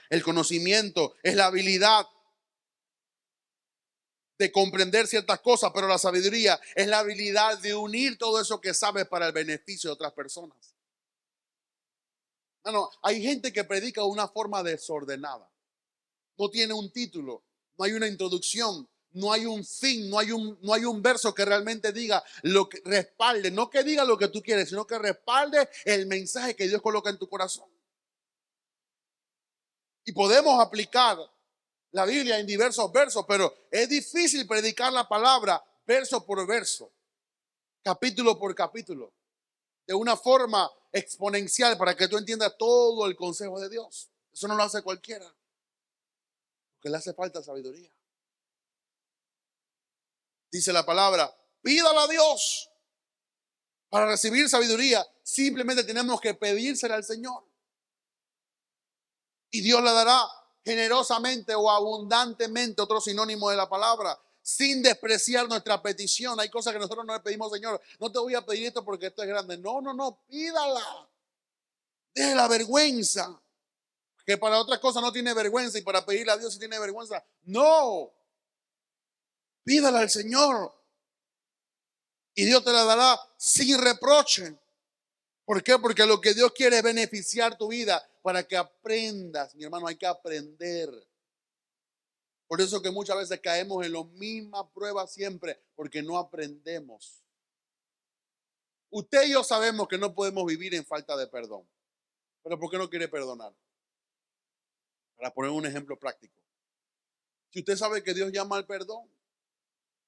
El conocimiento es la habilidad de comprender ciertas cosas, pero la sabiduría es la habilidad de unir todo eso que sabes para el beneficio de otras personas. No, hay gente que predica de una forma desordenada. No tiene un título, no hay una introducción, no hay un fin, no hay un verso que realmente diga lo que respalde, no que diga lo que tú quieres, sino que respalde el mensaje que Dios coloca en tu corazón. Y podemos aplicar la Biblia en diversos versos, pero es difícil predicar la palabra verso por verso, capítulo por capítulo, de una forma exponencial para que tú entiendas todo el consejo de Dios. Eso no lo hace cualquiera, porque le hace falta sabiduría. Dice la palabra, pídala a Dios. Para recibir sabiduría, simplemente tenemos que pedírsela al Señor. Y Dios la dará generosamente o abundantemente, otro sinónimo de la palabra, sin despreciar nuestra petición. Hay cosas que nosotros no le pedimos, Señor, no te voy a pedir esto porque esto es grande. No, pídala. Deje la vergüenza, que para otras cosas no tiene vergüenza y para pedirle a Dios sí tiene vergüenza. No, pídala al Señor y Dios te la dará sin reproche. ¿Por qué? Porque lo que Dios quiere es beneficiar tu vida para que aprendas, mi hermano, hay que aprender. Por eso que muchas veces caemos en la misma prueba siempre, porque no aprendemos. Usted y yo sabemos que no podemos vivir en falta de perdón. Pero ¿por qué no quiere perdonar? Para poner un ejemplo práctico. Si usted sabe que Dios llama al perdón,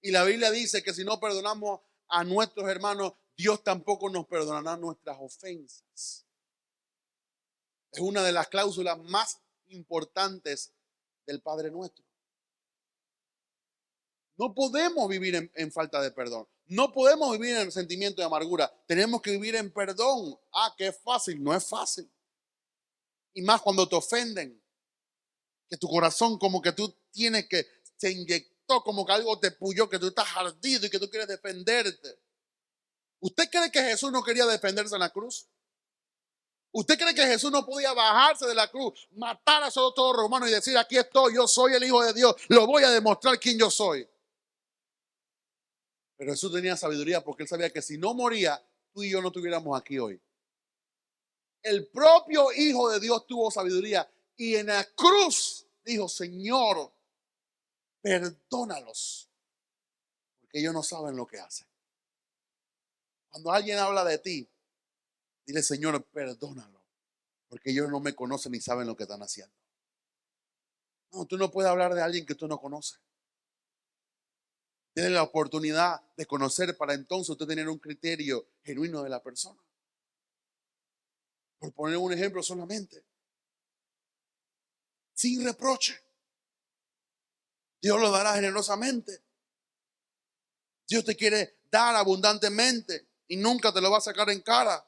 y la Biblia dice que si no perdonamos a nuestros hermanos, Dios tampoco nos perdonará nuestras ofensas. Es una de las cláusulas más importantes del Padre Nuestro. No podemos vivir en falta de perdón. No podemos vivir en sentimiento de amargura. Tenemos que vivir en perdón. Ah, qué fácil. No es fácil. Y más cuando te ofenden. Que tu corazón como que tú tienes que, se inyectó como que algo te puyó, que tú estás ardido y que tú quieres defenderte. ¿Usted cree que Jesús no quería defenderse en la cruz? ¿Usted cree que Jesús no podía bajarse de la cruz, matar a esos todos romanos y decir, aquí estoy, yo soy el Hijo de Dios, lo voy a demostrar quién yo soy? Pero Jesús tenía sabiduría porque él sabía que si no moría, tú y yo no estuviéramos aquí hoy. El propio Hijo de Dios tuvo sabiduría y en la cruz dijo, Señor, perdónalos, porque ellos no saben lo que hacen. Cuando alguien habla de ti, dile, Señor, perdónalo, porque ellos no me conocen ni saben lo que están haciendo. No, tú no puedes hablar de alguien que tú no conoces. Tiene la oportunidad de conocer para entonces usted tener un criterio genuino de la persona. Por poner un ejemplo solamente. Sin reproche. Dios lo dará generosamente. Dios te quiere dar abundantemente y nunca te lo va a sacar en cara.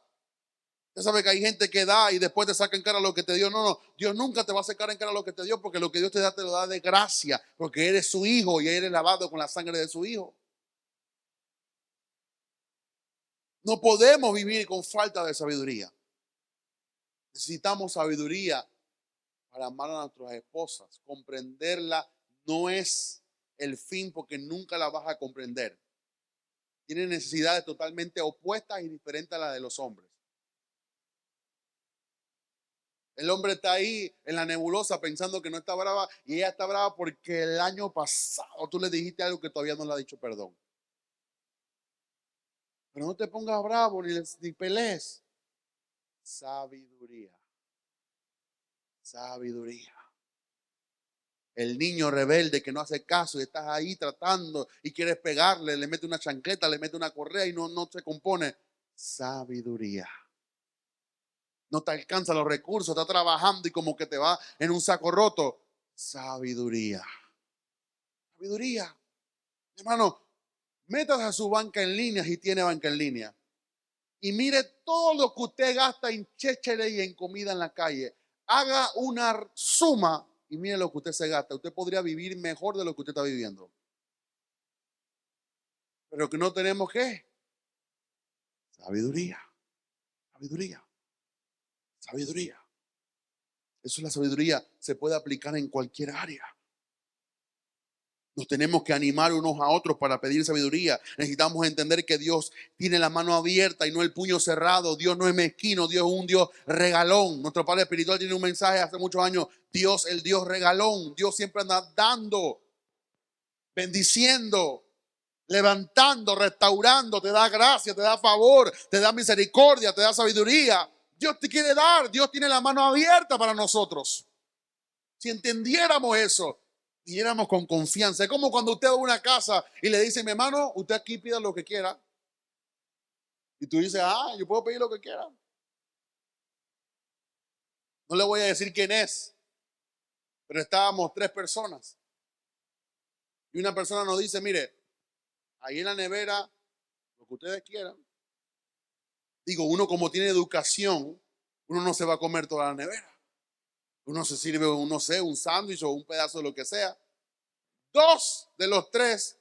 Usted sabe que hay gente que da y después te saca en cara lo que te dio. No, Dios nunca te va a sacar en cara lo que te dio, porque lo que Dios te da te lo da de gracia, porque eres su hijo y eres lavado con la sangre de su hijo. No podemos vivir con falta de sabiduría. Necesitamos sabiduría para amar a nuestras esposas. Comprenderla no es el fin, porque nunca la vas a comprender. Tiene necesidades totalmente opuestas y diferentes a las de los hombres. El hombre está ahí en la nebulosa pensando que no está brava, y ella está brava porque el año pasado tú le dijiste algo que todavía no le ha dicho perdón. Pero no te pongas bravo ni pelees. Sabiduría. Sabiduría. El niño rebelde que no hace caso y estás ahí tratando y quieres pegarle, le mete una chancleta, le mete una correa y no se compone. Sabiduría. No te alcanza los recursos, está trabajando y como que te va en un saco roto. Sabiduría. Sabiduría. Hermano, métase a su banca en línea si tiene banca en línea. Y mire todo lo que usted gasta en chéchere y en comida en la calle. Haga una suma y mire lo que usted se gasta. Usted podría vivir mejor de lo que usted está viviendo. Pero que no tenemos ¿qué? Sabiduría. Sabiduría. Sabiduría. Eso es la sabiduría. Se puede aplicar en cualquier área. Nos tenemos que animar unos a otros para pedir sabiduría. Necesitamos entender que Dios tiene la mano abierta y no el puño cerrado. Dios no es mezquino, Dios es un Dios regalón. Nuestro Padre Espiritual tiene un mensaje hace muchos años. Dios, el Dios regalón. Dios siempre anda dando, bendiciendo, levantando, restaurando. Te da gracia, te da favor, te da misericordia, te da sabiduría. Dios te quiere dar. Dios tiene la mano abierta para nosotros. Si entendiéramos eso, viniéramos con confianza. Es como cuando usted va a una casa y le dice, mi hermano, usted aquí pida lo que quiera. Y tú dices, yo puedo pedir lo que quiera. No le voy a decir quién es, pero estábamos 3 personas. Y una persona nos dice, mire, ahí en la nevera, lo que ustedes quieran. Digo, uno como tiene educación, uno no se va a comer toda la nevera. Uno se sirve, no sé, un sándwich o un pedazo de lo que sea. 2 de los 3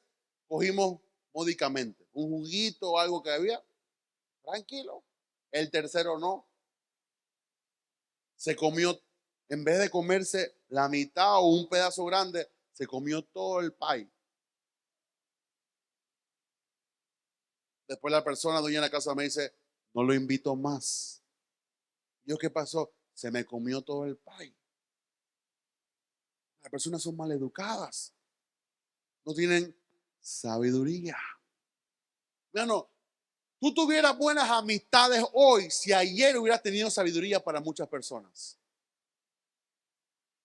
cogimos módicamente. Un juguito o algo que había. Tranquilo. El tercero no. Se comió, en vez de comerse la mitad o un pedazo grande, se comió todo el pie. Después la persona, dueña de la casa, me dice, no lo invito más. ¿Yo qué pasó? Se me comió todo el pie. Las personas son maleducadas. No tienen sabiduría. Bueno, tú tuvieras buenas amistades hoy si ayer hubieras tenido sabiduría para muchas personas.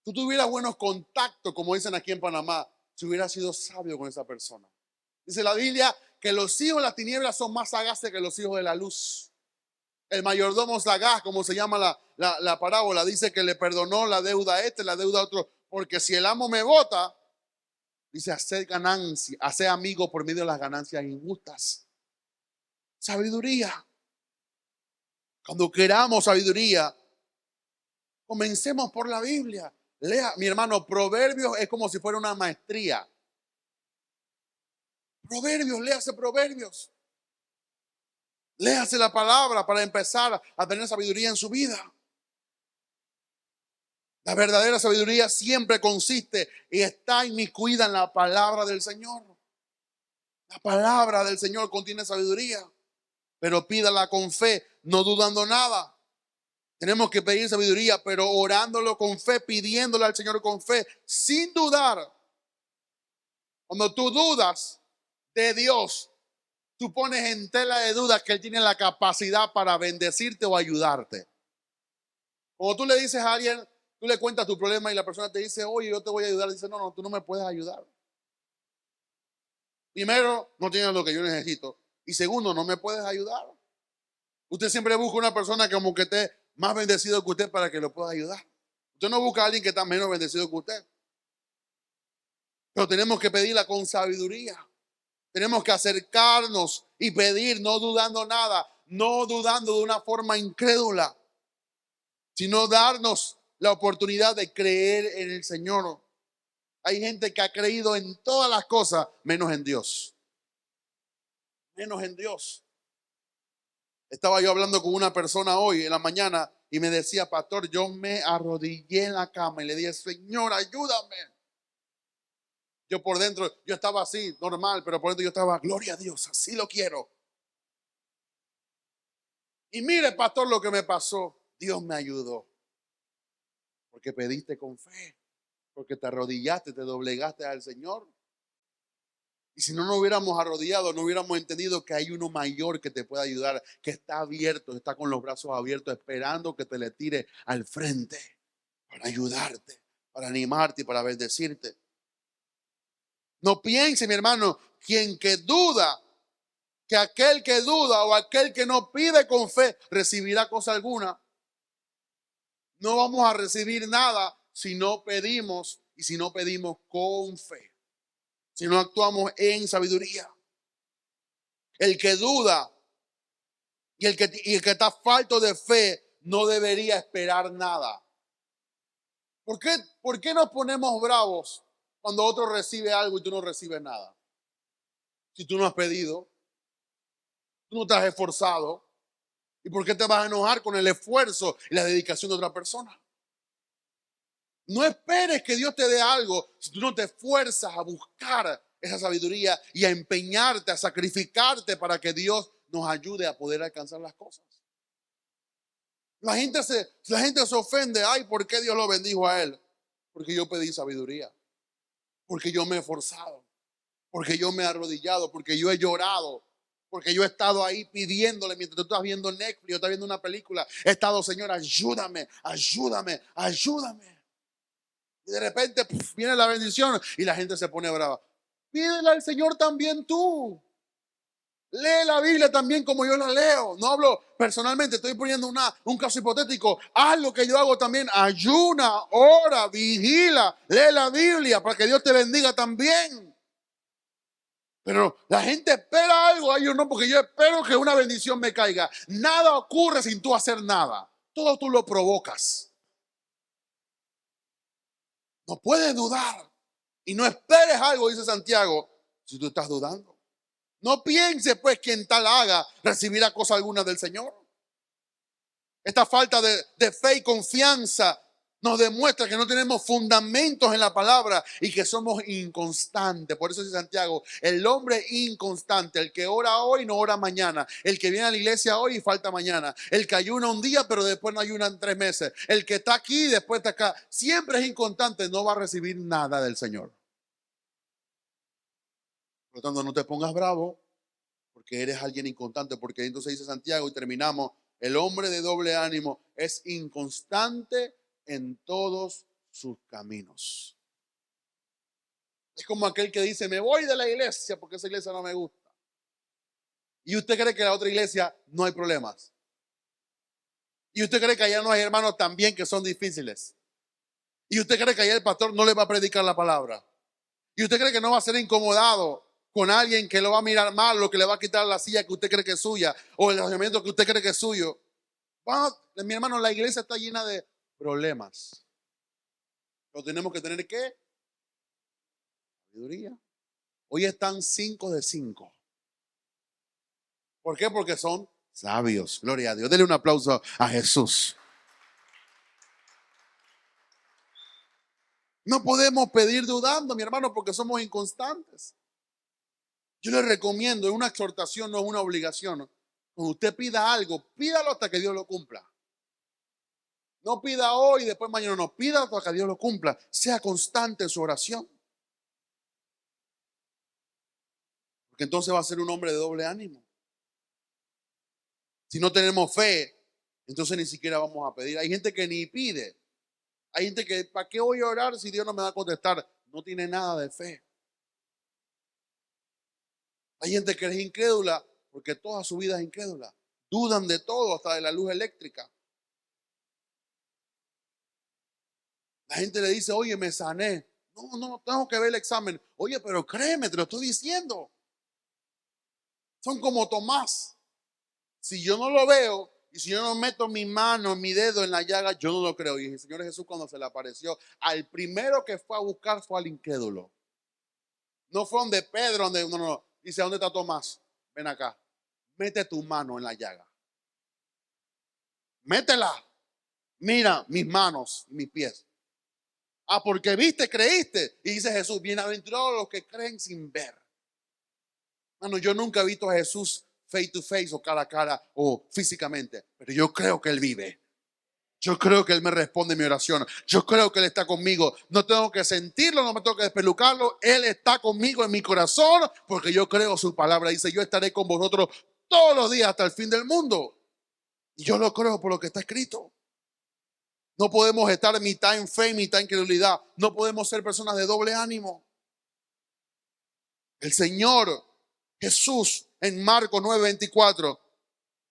Tú tuvieras buenos contactos, como dicen aquí en Panamá, si hubieras sido sabio con esa persona. Dice la Biblia que los hijos de las tinieblas son más sagaces que los hijos de la luz. El mayordomo sagaz, como se llama la parábola, dice que le perdonó la deuda a este, la deuda a otro, porque si el amo me vota, dice hacer ganancia, hacer amigo por medio de las ganancias injustas. Sabiduría. Cuando queramos sabiduría, comencemos por la Biblia. Lea, mi hermano, Proverbios es como si fuera una maestría. Proverbios, léase Proverbios. Léase la palabra para empezar a tener sabiduría en su vida. La verdadera sabiduría siempre consiste y está inmiscuida en la palabra del Señor. La palabra del Señor contiene sabiduría, pero pídala con fe, no dudando nada. Tenemos que pedir sabiduría, pero orándolo con fe, pidiéndole al Señor con fe, sin dudar. Cuando tú dudas de Dios, tú pones en tela de duda que Él tiene la capacidad para bendecirte o ayudarte. Cuando tú le dices a alguien, tú le cuentas tu problema y la persona te dice, oye, yo te voy a ayudar. Dice, no, tú no me puedes ayudar. Primero, no tienes lo que yo necesito. Y segundo, no me puedes ayudar. Usted siempre busca una persona que como que esté más bendecido que usted para que lo pueda ayudar. Usted no busca a alguien que está menos bendecido que usted. Pero tenemos que pedirla con sabiduría. Tenemos que acercarnos y pedir, no dudando nada, no dudando de una forma incrédula, sino darnos la oportunidad de creer en el Señor. Hay gente que ha creído en todas las cosas, menos en Dios. Menos en Dios. Estaba yo hablando con una persona hoy en la mañana y me decía, pastor, yo me arrodillé en la cama y le dije, Señor, ayúdame. Yo por dentro, yo estaba así, normal, pero por dentro yo estaba, gloria a Dios, así lo quiero. Y mire, pastor, lo que me pasó. Dios me ayudó. Porque pediste con fe. Porque te arrodillaste, te doblegaste al Señor. Y si no nos hubiéramos arrodillado, no hubiéramos entendido que hay uno mayor que te puede ayudar, que está abierto, está con los brazos abiertos, esperando que te le tire al frente para ayudarte, para animarte y para bendecirte. No piense, mi hermano, quien que duda, que aquel que duda o aquel que no pide con fe recibirá cosa alguna. No vamos a recibir nada si no pedimos y si no pedimos con fe. si no actuamos en sabiduría. El que duda y el que está falto de fe no debería esperar nada. ¿Por qué nos ponemos bravos cuando otro recibe algo y tú no recibes nada? Si tú no has pedido, tú no te has esforzado. ¿Y por qué te vas a enojar con el esfuerzo y la dedicación de otra persona? No esperes que Dios te dé algo si tú no te esfuerzas a buscar esa sabiduría y a empeñarte, a sacrificarte para que Dios nos ayude a poder alcanzar las cosas. La gente se ofende. Ay, ¿por qué Dios lo bendijo a él? Porque yo pedí sabiduría. Porque yo me he esforzado. Porque yo me he arrodillado. Porque yo he llorado. Porque yo he estado ahí pidiéndole mientras tú estás viendo Netflix o estás viendo una película. He estado, Señor, ayúdame, ayúdame, ayúdame. Y de repente viene la bendición y la gente se pone brava. Pídele al Señor también tú. Lee la Biblia también como yo la leo. No hablo personalmente, estoy poniendo un caso hipotético. Haz lo que yo hago también. Ayuna, ora, vigila, lee la Biblia para que Dios te bendiga también. Pero la gente espera algo, ay, yo no, porque yo espero que una bendición me caiga. Nada ocurre sin tú hacer nada. Todo tú lo provocas. No puedes dudar. Y no esperes algo, dice Santiago, si tú estás dudando. No pienses pues que en tal haga recibirá cosa alguna del Señor. Esta falta de fe y confianza nos demuestra que no tenemos fundamentos en la palabra y que somos inconstantes. Por eso dice Santiago, el hombre inconstante, el que ora hoy no ora mañana, el que viene a la iglesia hoy y falta mañana, el que ayuna un día pero después no ayuna en 3 meses, el que está aquí y después está acá, siempre es inconstante, no va a recibir nada del Señor. Por lo tanto, no te pongas bravo porque eres alguien inconstante, porque entonces dice Santiago y terminamos, el hombre de doble ánimo es inconstante en todos sus caminos. Es como aquel que dice, me voy de la iglesia porque esa iglesia no me gusta. Y usted cree que en la otra iglesia no hay problemas. Y usted cree que allá no hay hermanos también que son difíciles. Y usted cree que allá el pastor no le va a predicar la palabra. Y usted cree que no va a ser incomodado con alguien que lo va a mirar mal, o que le va a quitar la silla que usted cree que es suya, o el alojamiento que usted cree que es suyo. Mi hermano, la iglesia está llena de problemas. Lo tenemos que tener, ¿qué? Sabiduría. Hoy están 5 de 5. ¿Por qué? Porque son sabios. Gloria a Dios. Dele un aplauso a Jesús. No podemos pedir dudando, mi hermano, porque somos inconstantes. Yo le recomiendo, es una exhortación, no es una obligación. Cuando usted pida algo, pídalo hasta que Dios lo cumpla. No pida hoy y después mañana, no. Pida hasta que Dios lo cumpla. Sea constante en su oración. Porque entonces va a ser un hombre de doble ánimo. Si no tenemos fe, entonces ni siquiera vamos a pedir. Hay gente que ni pide. Hay gente que, ¿para qué voy a orar si Dios no me va a contestar? No tiene nada de fe. Hay gente que es incrédula porque toda su vida es incrédula. Dudan de todo, hasta de la luz eléctrica. La gente le dice, oye, me sané. No, tengo que ver el examen. Oye, pero créeme, te lo estoy diciendo. Son como Tomás. Si yo no lo veo y si yo no meto mi mano, mi dedo en la llaga, yo no lo creo. Y el Señor Jesús, cuando se le apareció, al primero que fue a buscar fue al incrédulo. No fue donde Pedro, no. Dice, ¿dónde está Tomás? Ven acá. Mete tu mano en la llaga. Métela. Mira mis manos y mis pies. Ah, porque viste, creíste. Y dice Jesús, bienaventurados los que creen sin ver. Mano, yo nunca he visto a Jesús face to face o cara a cara o físicamente, pero yo creo que Él vive. Yo creo que Él me responde mi oración. Yo creo que Él está conmigo. No tengo que sentirlo, no me tengo que despelucarlo. Él está conmigo en mi corazón porque yo creo su palabra. Dice, yo estaré con vosotros todos los días hasta el fin del mundo. Y yo lo creo por lo que está escrito. No podemos estar mitad en fe, mitad en credulidad. No podemos ser personas de doble ánimo. El Señor Jesús en Marcos 9:24,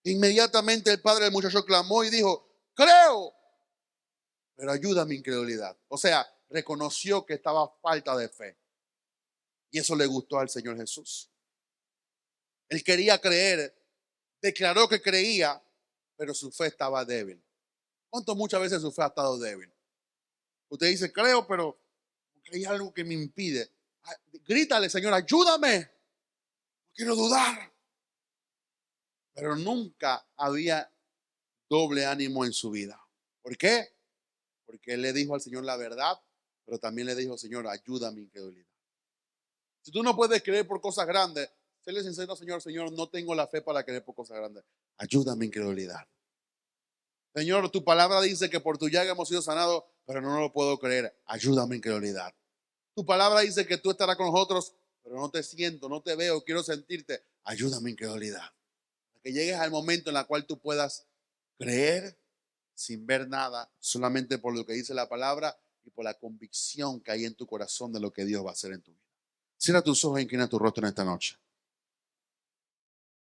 inmediatamente el padre del muchacho clamó y dijo, creo, pero ayuda a mi incredulidad. O sea, reconoció que estaba falta de fe. Y eso le gustó al Señor Jesús. Él quería creer, declaró que creía, pero su fe estaba débil. ¿Cuánto muchas veces su fe ha estado débil? Usted dice, creo, pero hay algo que me impide. Grítale, Señor, ayúdame. No quiero dudar. Pero nunca había doble ánimo en su vida. ¿Por qué? Porque él le dijo al Señor la verdad, pero también le dijo, Señor, ayuda a mi incredulidad. Si tú no puedes creer por cosas grandes, séle sincero, Señor, Señor, no tengo la fe para creer por cosas grandes. Ayuda a mi incredulidad. Señor, tu palabra dice que por tu llaga hemos sido sanados, pero no lo puedo creer. Ayuda a mi incredulidad. Tu palabra dice que tú estarás con nosotros, pero no te siento, no te veo, quiero sentirte. Ayuda a mi incredulidad. Para que llegues al momento en el cual tú puedas creer sin ver nada, solamente por lo que dice la palabra y por la convicción que hay en tu corazón de lo que Dios va a hacer en tu vida. Cierra tus ojos e inclina tu rostro en esta noche.